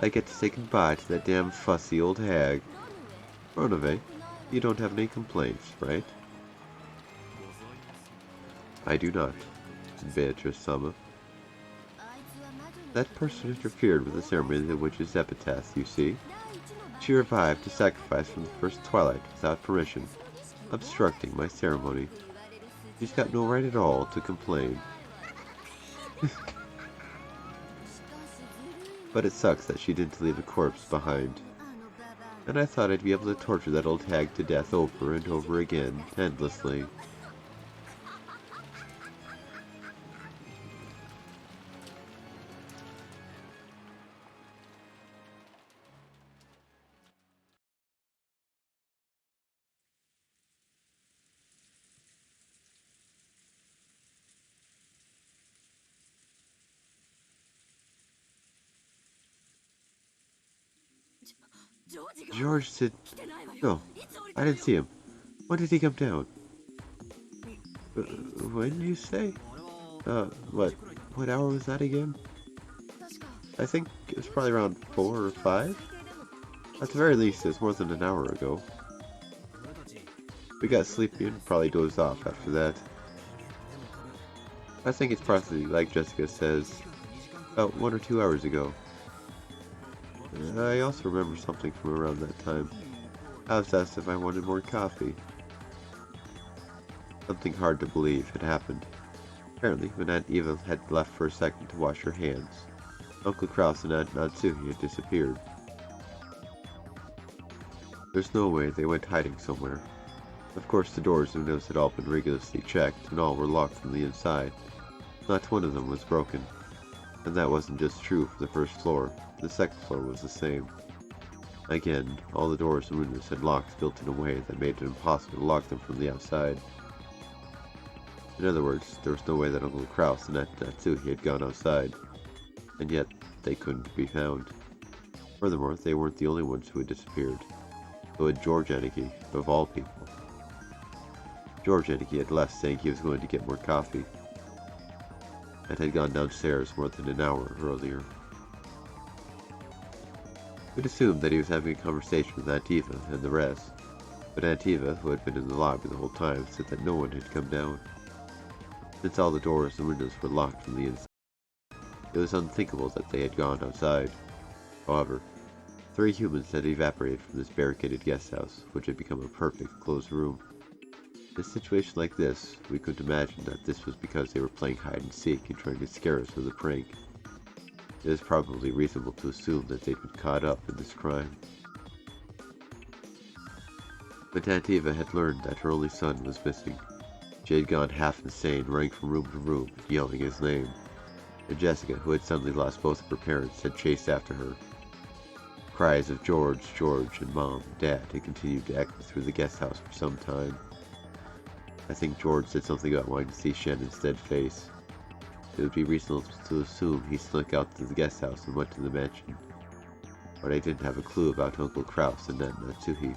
I get to say goodbye to that damn fussy old hag. Ronove, you don't have any complaints, right? I do not, Beatrice-sama. That person interfered with the ceremony of the witch's epitaph, you see. She revived the sacrifice from the first twilight without permission, obstructing my ceremony. She's got no right at all to complain. But it sucks that she didn't leave a corpse behind. And I thought I'd be able to torture that old hag to death over and over again, endlessly. George said... No, I didn't see him. When did he come down? When did you say? What hour was that again? I think it was probably around 4 or 5? At the very least, it was more than an hour ago. We got sleepy and probably dozed off after that. I think it's probably, like Jessica says, about 1 or 2 hours ago. I also remember something from around that time. I was asked if I wanted more coffee. Something hard to believe had happened. Apparently, when Aunt Eva had left for a second to wash her hands, Uncle Kraus and Aunt Natsuhi had disappeared. There's no way they went hiding somewhere. Of course, the doors and windows had all been rigorously checked, and all were locked from the inside. Not one of them was broken. And that wasn't just true for the first floor. The second floor was the same. Again, all the doors and windows had locks built in a way that made it impossible to lock them from the outside. In other words, there was no way that Uncle Kraus and Aunt Natsuhi had gone outside. And yet, they couldn't be found. Furthermore, they weren't the only ones who had disappeared. So had George Aniki, of all people. George Aniki had left saying he was going to get more coffee, and had gone downstairs more than an hour earlier. We'd assumed that he was having a conversation with Aunt Eva and the rest, but Aunt Eva, who had been in the lobby the whole time, said that no one had come down, since all the doors and windows were locked from the inside. It was unthinkable that they had gone outside. However, 3 humans had evaporated from this barricaded guest house, which had become a perfect closed room. In a situation like this, we could imagine that this was because they were playing hide and seek and trying to scare us with a prank. It is probably reasonable to assume that they'd been caught up in this crime. But Aunt Eva had learned that her only son was missing. She had gone half insane, running from room to room, yelling his name. And Jessica, who had suddenly lost both of her parents, had chased after her. Cries of George, George, and Mom, Dad had continued to echo through the guest house for some time. I think George said something about wanting to see Shannon's dead face. It would be reasonable to assume he snuck out to the guest house and went to the mansion. But I didn't have a clue about Uncle Kraus and Aunt Natsuhi.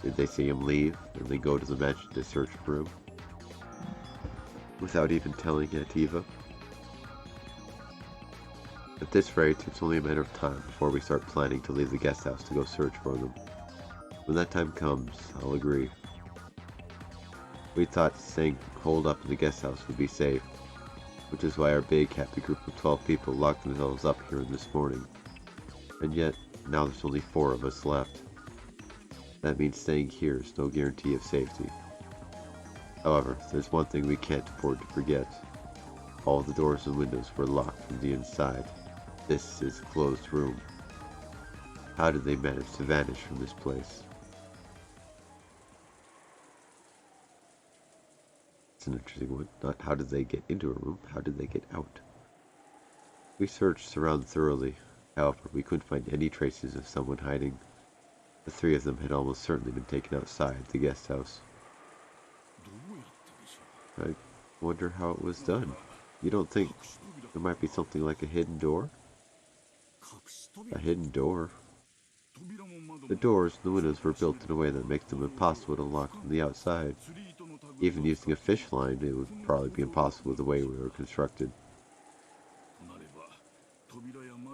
Did they see him leave, and then go to the mansion to search for him? Without even telling Aunt Eva? At this rate, it's only a matter of time before we start planning to leave the guest house to go search for them. When that time comes, I'll agree. We thought staying holed up in the guest house would be safe, which is why our big happy group of 12 people locked themselves up here this morning. And yet, now there's only 4 of us left. That means staying here is no guarantee of safety. However, there's one thing we can't afford to forget. All the doors and windows were locked from the inside. This is a closed room. How did they manage to vanish from this place? It's an interesting one. Not how did they get into a room, how did they get out? We searched around thoroughly. However, we couldn't find any traces of someone hiding. The 3 of them had almost certainly been taken outside the guest house. I wonder how it was done. You don't think there might be something like a hidden door? A hidden door? The doors and the windows were built in a way that makes them impossible to lock from the outside. Even using a fish line, it would probably be impossible the way we were constructed.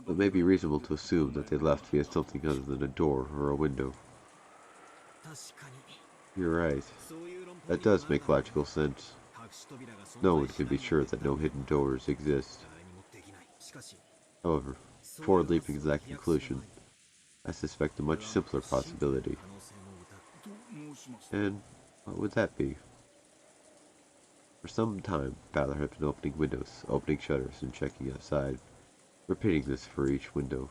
It may be reasonable to assume that they left via something other than a door or a window. You're right. That does make logical sense. No one can be sure that no hidden doors exist. However, before leaping to that conclusion, I suspect a much simpler possibility. And what would that be? For some time, Battler had been opening windows, opening shutters, and checking outside, repeating this for each window.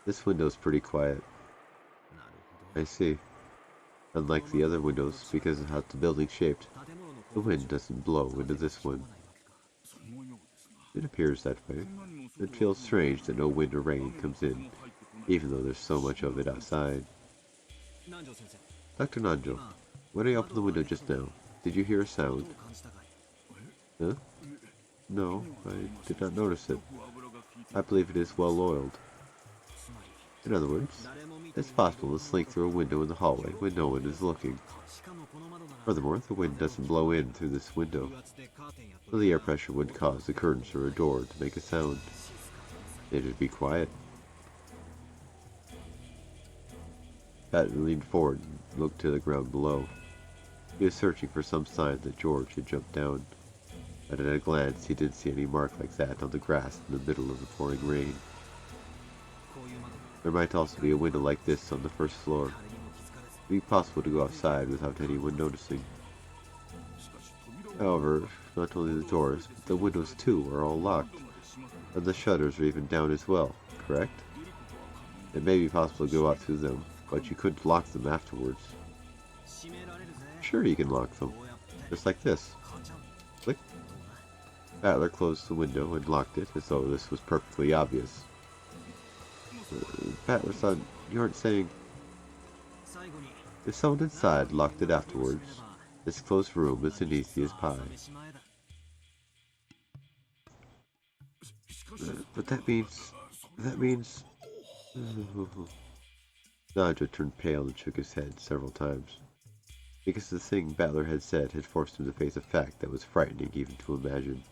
This window's pretty quiet. I see. Unlike the other windows, because of how the building's shaped, the wind doesn't blow into this one. It appears that way. It feels strange that no wind or rain comes in, even though there's so much of it outside. Dr. Nanjo, when I opened the window just now, did you hear a sound? Huh? No, I did not notice it. I believe it is well oiled. In other words, it's possible to slink through a window in the hallway when no one is looking. Furthermore, the wind doesn't blow in through this window, so the air pressure would cause the curtains or a door to make a sound. It would be quiet. Pat leaned forward and looked to the ground below. He was searching for some sign that George had jumped down, but at a glance he didn't see any mark like that on the grass in the middle of the pouring rain. There might also be a window like this on the first floor. It would be possible to go outside without anyone noticing. However, not only the doors, but the windows too are all locked, and the shutters are even down as well, correct? It may be possible to go out through them, but you couldn't lock them afterwards. Sure, you can lock them, just like this. Click. Battler closed the window and locked it, as though this was perfectly obvious. Battler-san, you aren't saying... If someone inside locked it afterwards, this closed room is as easy as pie. But that means... That means... Najo turned pale and shook his head several times, because the thing Battler had said had forced him to face a fact that was frightening even to imagine.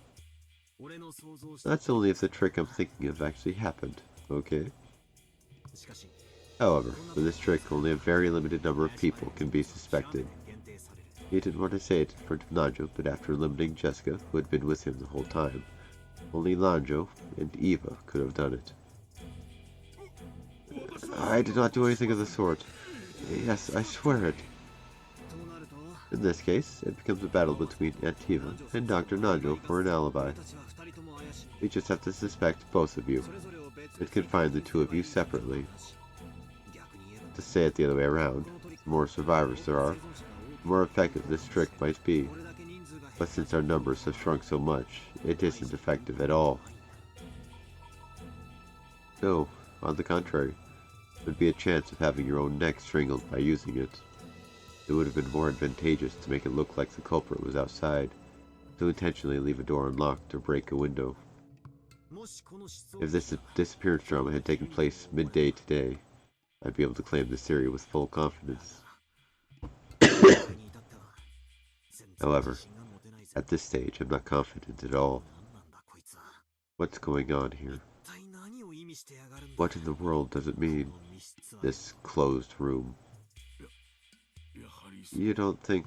That's only if the trick I'm thinking of actually happened, okay? However, for this trick, only a very limited number of people can be suspected. He didn't want to say it in front of Najo, but after eliminating Jessica, who had been with him the whole time, only Najo and Eva could have done it. I did not do anything of the sort. Yes, I swear it. In this case, it becomes a battle between Aunt Eva and Dr. Najo for an alibi. We just have to suspect both of you, and can find the two of you separately. To say it the other way around, the more survivors there are, the more effective this trick might be. But since our numbers have shrunk so much, it isn't effective at all. No, on the contrary, there would be a chance of having your own neck strangled by using it. It would have been more advantageous to make it look like the culprit was outside, to intentionally leave a door unlocked or break a window. If this disappearance drama had taken place midday today, I'd be able to claim this theory with full confidence. However, at this stage, I'm not confident at all. What's going on here? What in the world does it mean, this closed room? You don't think,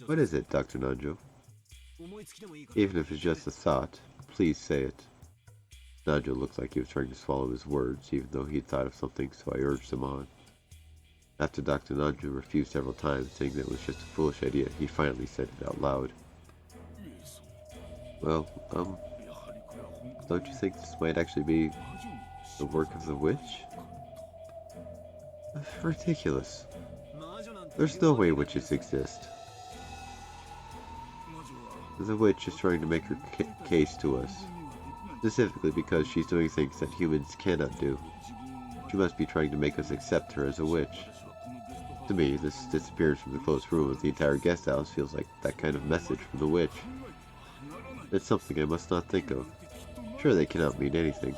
What is it, Dr. Najo? Even if it's just a thought, please say it. Najo looked like he was trying to swallow his words, even though he'd thought of something, so I urged him on. After Dr. Najo refused several times, saying that it was just a foolish idea, he finally said it out loud. Well, don't you think this might actually be the work of the witch? Ridiculous. There's no way witches exist. The witch is trying to make her case to us, specifically because she's doing things that humans cannot do. She must be trying to make us accept her as a witch. To me, this disappearance from the closed room of the entire guest house feels like that kind of message from the witch. It's something I must not think of. Sure, they cannot mean anything.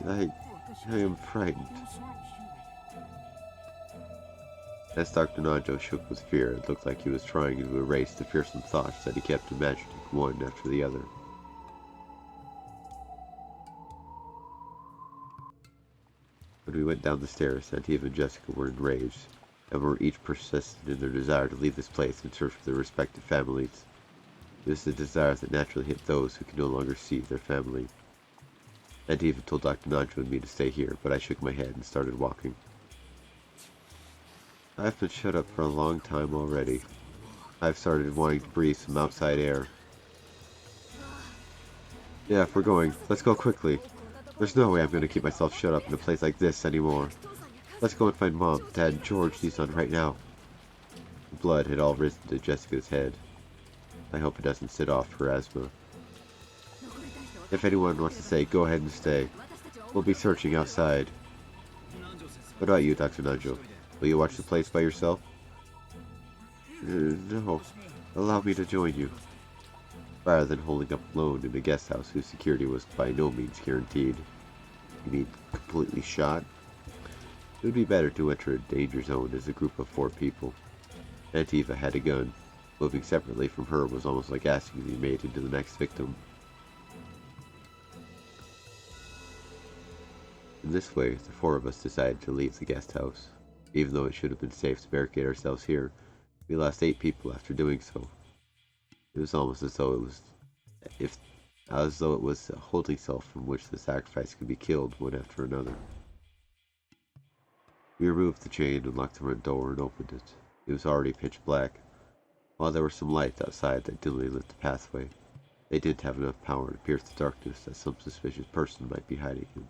I am frightened. As Dr. Najo shook with fear, it looked like he was trying to erase the fearsome thoughts that he kept imagining one after the other. When we went down the stairs, Aunt Eva and Jessica were enraged, and were each persistent in their desire to leave this place in search of their respective families. It is the desire that naturally hit those who can no longer see their family. Aunt Eva told Dr. Najo and me to stay here, but I shook my head and started walking. I've been shut up for a long time already. I've started wanting to breathe some outside air. Yeah, if we're going, let's go quickly. There's no way I'm going to keep myself shut up in a place like this anymore. Let's go and find Mom, Dad, and George, Nissan right now. The blood had all risen to Jessica's head. I hope it doesn't set off her asthma. If anyone wants to say, go ahead and stay. We'll be searching outside. What about you, Dr. Najo? Will you watch the place by yourself? No. Allow me to join you. Rather than holding up alone in a guest house whose security was by no means guaranteed. You mean completely shot? It would be better to enter a danger zone as a group of 4 people. Aunt Eva had a gun. Moving separately from her was almost like asking to be made into the next victim. In this way, the 4 of us decided to leave the guest house. Even though it should have been safe to barricade ourselves here, we lost 8 people after doing so. It was almost as though it was a holding cell from which the sacrifice could be killed one after another. We removed the chain and locked the front door and opened it. It was already pitch black. While there were some lights outside that dimly lit the pathway, they didn't have enough power to pierce the darkness that some suspicious person might be hiding in.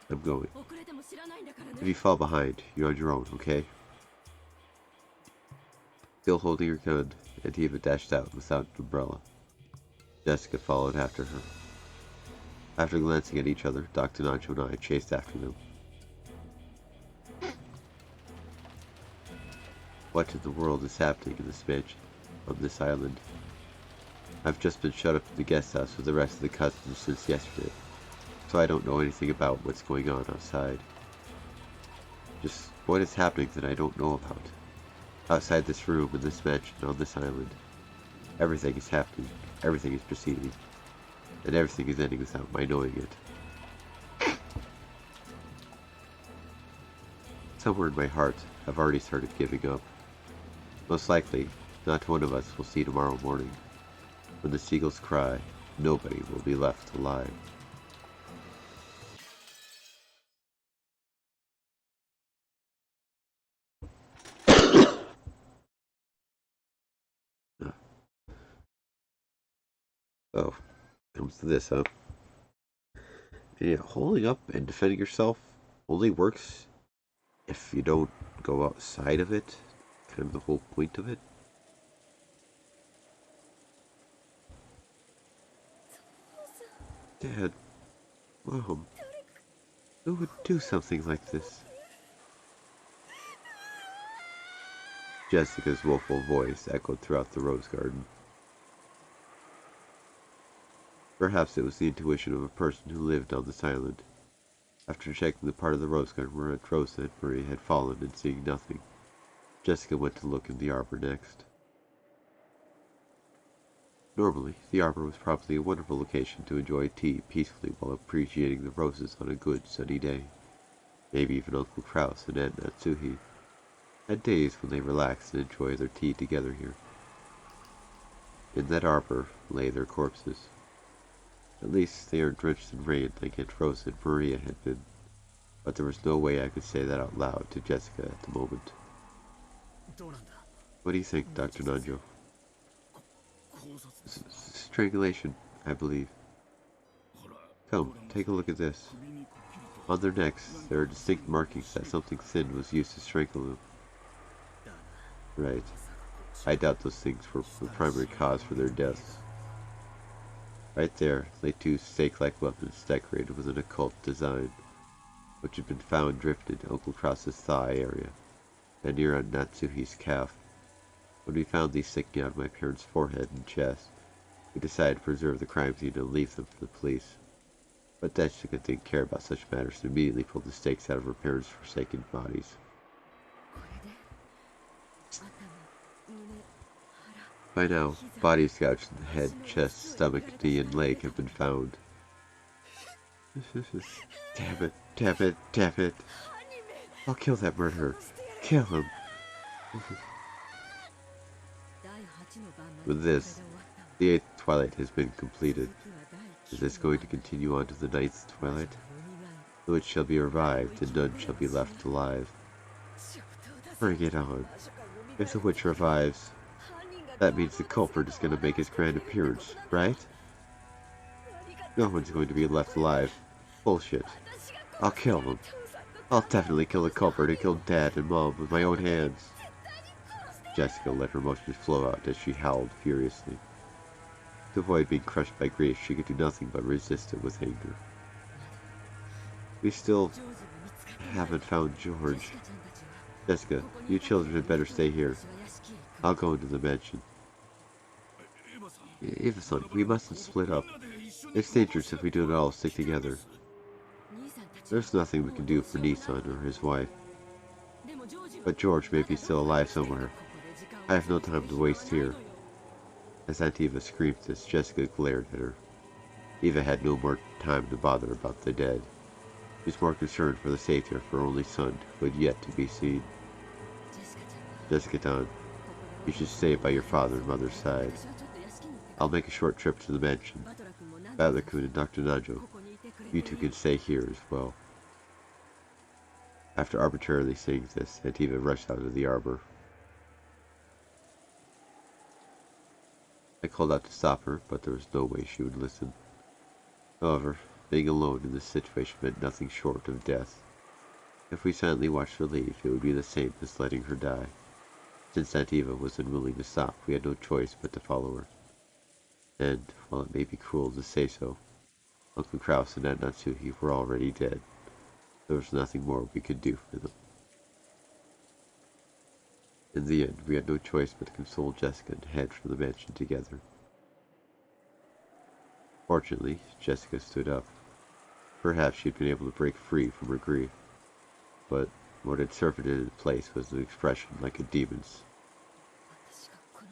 I'm going. If you fall behind, you're on your own, okay? Still holding her gun, Aunt Eva dashed out without an umbrella. Jessica followed after her. After glancing at each other, Dr. Najo and I chased after them. What in the world is happening in this mansion, on this island? I've just been shut up in the guest house with the rest of the cousins since yesterday, so I don't know anything about what's going on outside. Just what is happening that I don't know about. Outside this room, in this mansion, on this island. Everything is happening, everything is proceeding, and everything is ending without my knowing it. Somewhere in my heart, I've already started giving up. Most likely, not one of us will see tomorrow morning. When the seagulls cry, nobody will be left alive. Oh, comes to this, huh? Yeah, holding up and defending yourself only works if you don't go outside of it. Kind of the whole point of it. Dad, Mom, who would do something like this? Jessica's woeful voice echoed throughout the rose garden. Perhaps it was the intuition of a person who lived on this island. After checking the part of the rose garden where Aunt Rosa and Maria had fallen and seeing nothing, Jessica went to look in the arbor next. Normally, the arbor was probably a wonderful location to enjoy tea peacefully while appreciating the roses on a good sunny day. Maybe even Uncle Kraus and Aunt Natsuhi had days when they relaxed and enjoyed their tea together here. In that arbor lay their corpses. At least they aren't drenched in rain like Aunt Rosa and Maria had been, but there was no way I could say that out loud to Jessica at the moment. What do you think, Dr. Nanjo? Strangulation, I believe. Come, take a look at this. On their necks, there are distinct markings that something thin was used to strangle them. Right. I doubt those things were the primary cause for their deaths. Right there lay two stake-like weapons decorated with an occult design, which had been found drifted in Uncle Kraus's thigh area, and near on Natsuhi's calf. When we found these sticking out of my parents' forehead and chest, we decided to preserve the crime scene and leave them for the police. But Jessica didn't care about such matters and immediately pulled the stakes out of her parents' forsaken bodies. By now, bodies gouged in the head, chest, stomach, knee, and leg have been found. Damn it, damn it, damn it. I'll kill that murderer. Kill him. With this, the 8th twilight has been completed. Is this going to continue on to the 9th twilight? The witch shall be revived, and none shall be left alive. Bring it on. If the witch revives, that means the culprit is going to make his grand appearance, right? No one's going to be left alive. Bullshit. I'll kill him. I'll definitely kill the culprit and kill Dad and Mom with my own hands. Jessica let her emotions flow out as she howled furiously. To avoid being crushed by grief, she could do nothing but resist it with anger. We still haven't found George. Jessica, you children had better stay here. I'll go into the mansion. Eva-san, we mustn't split up. It's dangerous if we do not all stick together. There's nothing we can do for Nissan or his wife. But George may be still alive somewhere. I have no time to waste here. As Aunt Eva screamed this, Jessica glared at her. Eva had no more time to bother about the dead. She was more concerned for the safety of her only son, who had yet to be seen. Jessica-tan, you should stay by your father and mother's side. I'll make a short trip to the mansion. Butler-kun and Dr. Nanjo, you two can stay here as well. After arbitrarily saying this, Aunt Eva rushed out of the arbor. I called out to stop her, but there was no way she would listen. However, being alone in this situation meant nothing short of death. If we silently watched her leave, it would be the same as letting her die. Since Aunt Eva was unwilling to stop, we had no choice but to follow her. And, while it may be cruel to say so, Uncle Kraus and Aunt Natsuhi were already dead. There was nothing more we could do for them. In the end, we had no choice but to console Jessica and head for the mansion together. Fortunately, Jessica stood up. Perhaps she'd been able to break free from her grief, but what had surfeited in place was an expression like a demon's.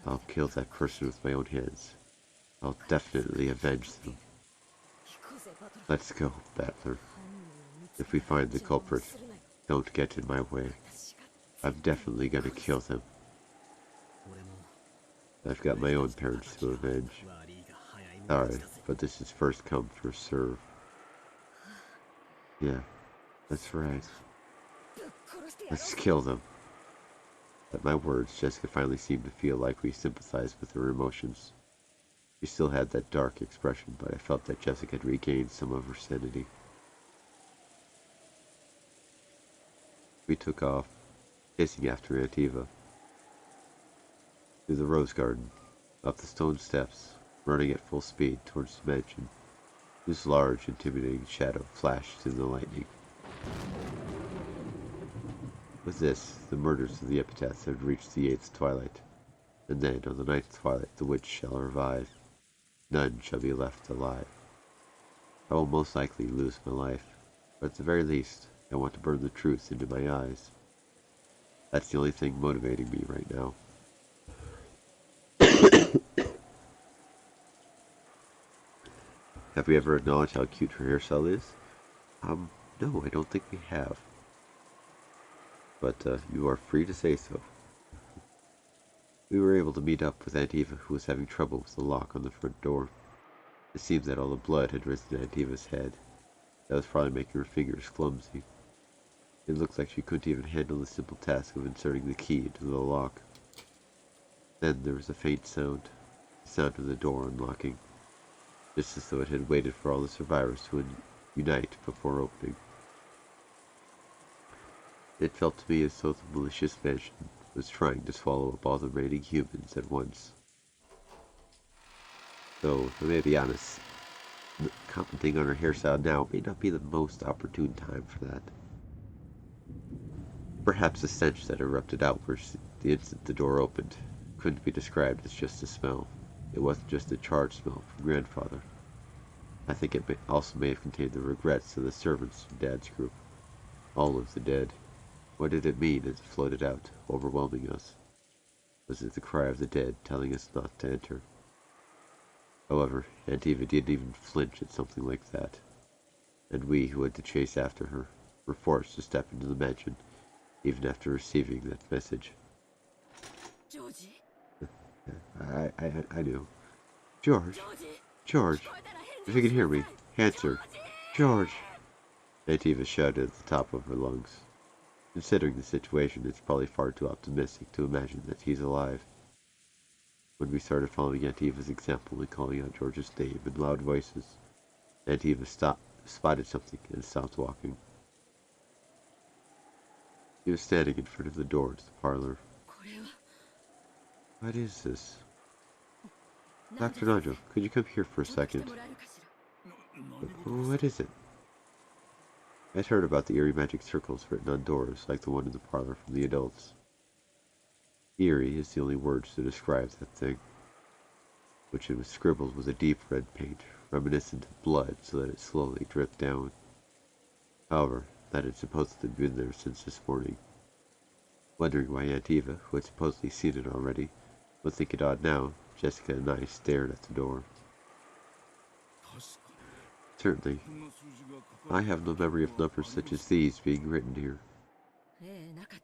I'll kill that person with my own hands. I'll definitely avenge them. Let's go, Battler. If we find the culprit, don't get in my way. I'm definitely gonna kill them. I've got my own parents to avenge. Sorry, but this is first come, first serve. Yeah, that's right. Let's kill them. At my words, Jessica finally seemed to feel like we sympathized with her emotions. She still had that dark expression, but I felt that Jessica had regained some of her sanity. We took off, chasing after Aunt Eva. Through the rose garden, up the stone steps, running at full speed towards the mansion, whose large, intimidating shadow flashed through the lightning. With this, the murders of the epitaphs had reached the 8th twilight, and then, on the 9th twilight, the witch shall revive. None shall be left alive. I will most likely lose my life, but at the very least, I want to burn the truth into my eyes. That's the only thing motivating me right now. Have we ever acknowledged how cute her hairstyle is? No, I don't think we have. But you are free to say so. We were able to meet up with Aunt Eva, who was having trouble with the lock on the front door. It seemed that all the blood had risen to Aunt Eva's head. That was probably making her fingers clumsy. It looked like she couldn't even handle the simple task of inserting the key into the lock. Then there was a faint sound, the sound of the door unlocking, just as though it had waited for all the survivors to unite before opening. It felt to me as though the malicious mansion was trying to swallow up all the remaining humans at once. Though, I may be honest, commenting on her hairstyle now may not be the most opportune time for that. Perhaps the stench that erupted outwards the instant the door opened couldn't be described as just a smell. It wasn't just a charred smell from Grandfather. I think it also may have contained the regrets of the servants in Dad's group. All of the dead. What did it mean as it floated out, overwhelming us? Was it the cry of the dead telling us not to enter? However, Aunt Eva didn't even flinch at something like that, and we who had to chase after her were forced to step into the mansion, even after receiving that message. I knew. George! George! If you can hear me, answer! George! Aunt Eva shouted at the top of her lungs. Considering the situation, it's probably far too optimistic to imagine that he's alive. When we started following Aunt Eva's example and calling out George's name in loud voices, Aunt Eva spotted something and stopped walking. He was standing in front of the door to the parlor. What is this? Dr. Najo, could you come here for a second? What is it? I'd heard about the eerie magic circles written on doors like the one in the parlor from the adults. Eerie is the only words to describe that thing, which it was scribbled with a deep red paint, reminiscent of blood so that it slowly dripped down. However, that had supposedly been there since this morning. Wondering why Aunt Eva, who had supposedly seen it already, would think it odd now, Jessica and I stared at the door. Certainly. I have no memory of numbers such as these being written here.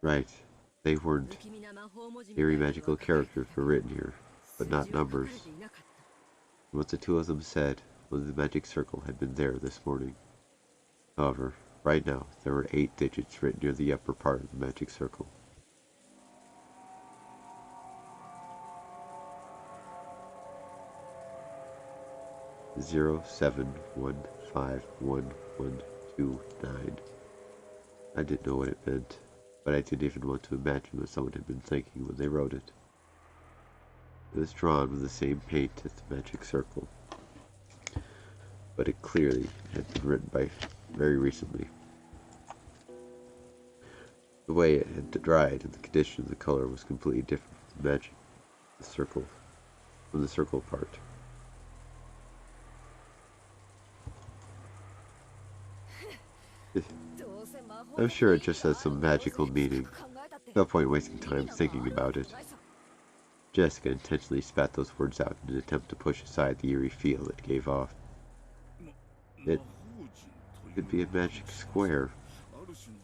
Right. They weren't. Eerie magical characters were written here, but not numbers. And what the two of them said was the magic circle had been there this morning. However, right now, there were 8 digits written near the upper part of the magic circle. Zero 7151129. I didn't know what it meant, but I didn't even want to imagine what someone had been thinking when they wrote it. It was drawn with the same paint as the magic circle, but it clearly had been written by very recently. The way it had dried and the condition of the color was completely different from magic. From the circle part. I'm sure it just has some magical meaning. No point wasting time thinking about it. Jessica intentionally spat those words out in an attempt to push aside the eerie feel it gave off. It could be a magic square.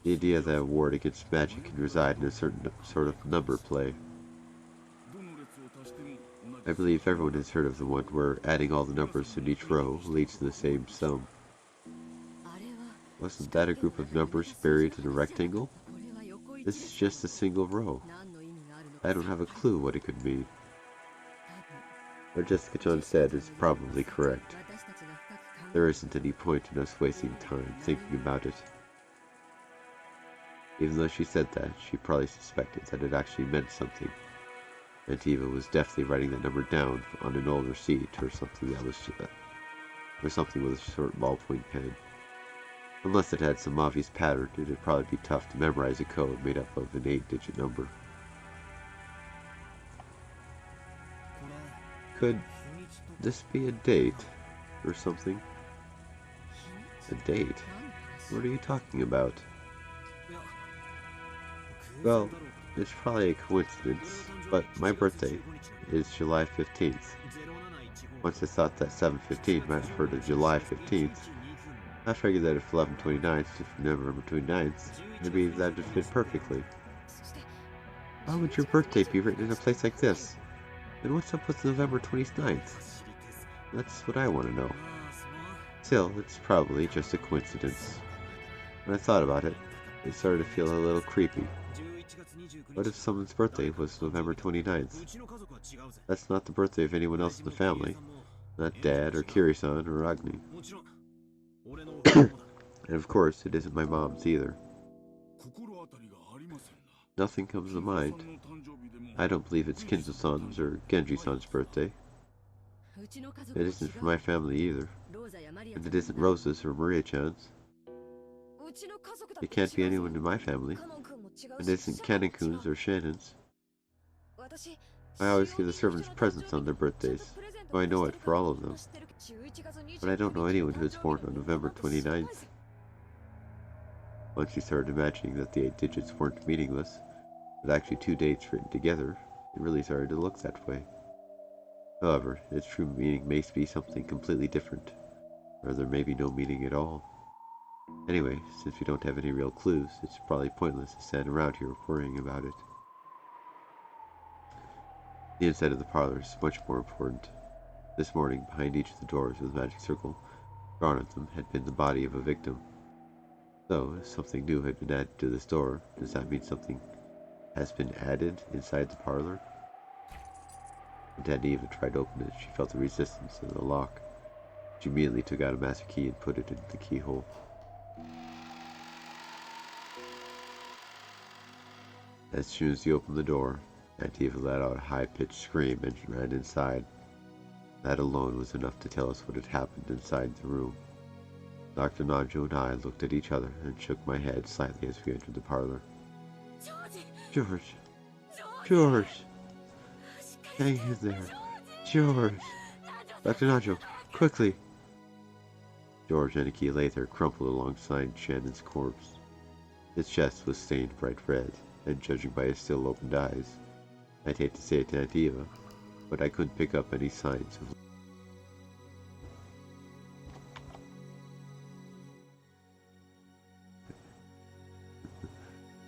The idea that a ward against magic can reside in a certain sort of number play. I believe everyone has heard of the one where adding all the numbers in each row leads to the same sum. Wasn't that a group of numbers buried in a rectangle? This is just a single row. I don't have a clue what it could mean. What Jessica-chan said is probably correct. There isn't any point in us wasting time thinking about it. Even though she said that, she probably suspected that it actually meant something. Antiva was deftly writing that number down on an old receipt or something with a short ballpoint pen. Unless it had some obvious pattern, it'd probably be tough to memorize a code made up of an 8-digit number. Could this be a date or something? A date? What are you talking about? Well, it's probably a coincidence, but my birthday is July 15th. Once I thought that 7/15 might refer to July 15th, I figured that if 11/29 stood for November 29th, maybe that would fit perfectly. Why would your birthday be written in a place like this? And what's up with November 29th? That's what I want to know. Still, it's probably just a coincidence. When I thought about it, it started to feel a little creepy. What if someone's birthday was November 29th? That's not the birthday of anyone else in the family. Not Dad, or Kiri-san, or Agni. And of course, it isn't my mom's either. Nothing comes to mind. I don't believe it's Kinzo-san's or Genji-san's birthday. It isn't for my family either. And it isn't Rosa's or Maria-chan's. It can't be anyone in my family. And it isn't Kanen-kun's or Shannon's. I always give the servants presents on their birthdays, so I know it for all of them. But I don't know anyone who is born on November 29th. Once she started imagining that the 8 digits weren't meaningless, but actually 2 dates written together, it really started to look that way. However, its true meaning may be something completely different, or there may be no meaning at all. Anyway, since we don't have any real clues, it's probably pointless to stand around here worrying about it. The inside of the parlor is much more important. This morning, behind each of the doors with a magic circle drawn at them had been the body of a victim. So, if something new had been added to this door, does that mean something has been added inside the parlor? When Eva tried to open it, she felt the resistance of the lock. She immediately took out a master key and put it into the keyhole. As soon as he opened the door, Eva let out a high-pitched scream and ran inside. That alone was enough to tell us what had happened inside the room. Dr. Najo and I looked at each other and shook my head slightly as we entered the parlor. George! George! Hang in there! George! Dr. Najo, quickly! George Aniki lay there crumpled alongside Shannon's corpse. His chest was stained bright red, and judging by his still opened eyes, I'd hate to say it to Aunt Eva, but I couldn't pick up any signs of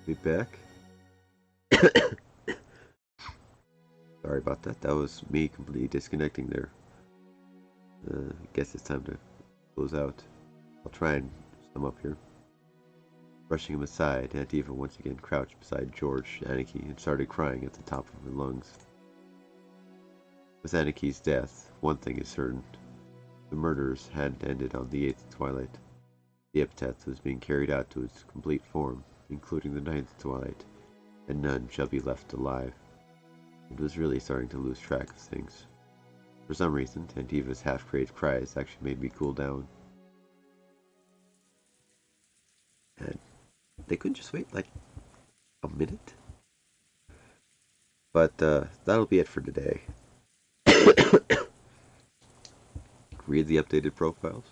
be back. Sorry about that. That was me completely disconnecting there. I guess it's time to close out. I'll try and sum up here. Brushing him aside, Aunt Eva once again crouched beside George Aniki and started crying at the top of her lungs. With Aniki's death, one thing is certain. The murders hadn't ended on the 8th twilight. The epitaph was being carried out to its complete form, including the 9th twilight, and none shall be left alive. It was really starting to lose track of things. For some reason, Aunt Eva's half-crazed cries actually made me cool down. And they couldn't just wait, like, minute. But that'll be it for today. Read the updated profiles.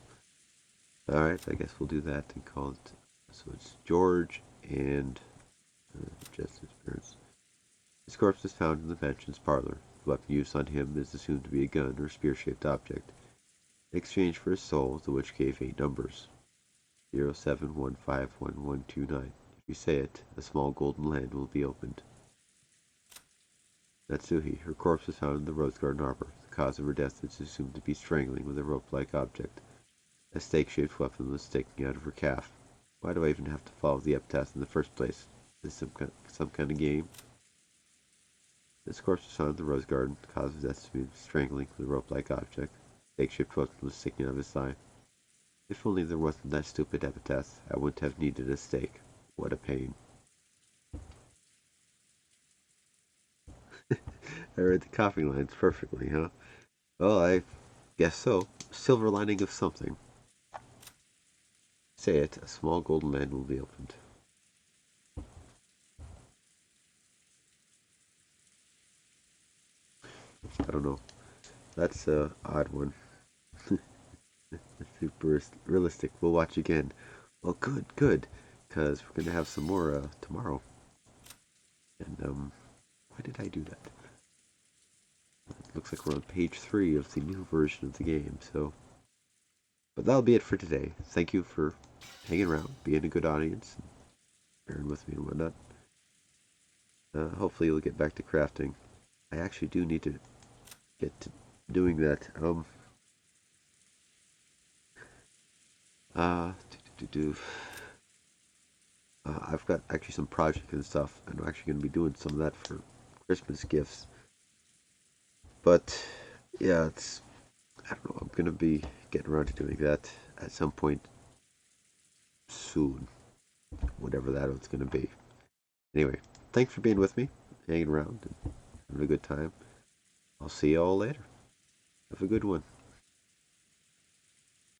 Alright, I guess we'll do that and call it. So it's George and Justice Parents. His corpse is found in the mansion's parlor. The weapon used on him is assumed to be a gun or spear-shaped object. In exchange for his soul, the witch gave 8 numbers. 07151129. If you say it, a small golden land will be opened. Natsuhi. Her corpse was found in the rose garden arbor. The cause of her death is assumed to be strangling with a rope-like object. A stake-shaped weapon was sticking out of her calf. Why do I even have to follow the epitaph in the first place? Is this some kind of game? This corpse was found in the rose garden. The cause of death is assumed to be strangling with a rope-like object. A stake-shaped weapon was sticking out of his thigh. If only there wasn't that stupid epitaph, I wouldn't have needed a stake. What a pain. I read the coughing lines perfectly, huh? Well, I guess so. Silver lining of something. Say it, a small golden land will be opened. I don't know. That's a odd one. Super realistic. We'll watch again. Well, good. Because we're going to have some more tomorrow. And, why did I do that? It looks like we're on page 3 of the new version of the game, so. But that'll be it for today. Thank you for hanging around, being a good audience, and bearing with me and whatnot. Hopefully you'll get back to crafting. I actually do need to get to doing that. I've got actually some projects and stuff, and I'm actually going to be doing some of that for Christmas gifts. But yeah, I don't know. I'm going to be getting around to doing that at some point soon, whatever that is going to be. Anyway, thanks for being with me, hanging around, and having a good time. I'll see you all later. Have a good one.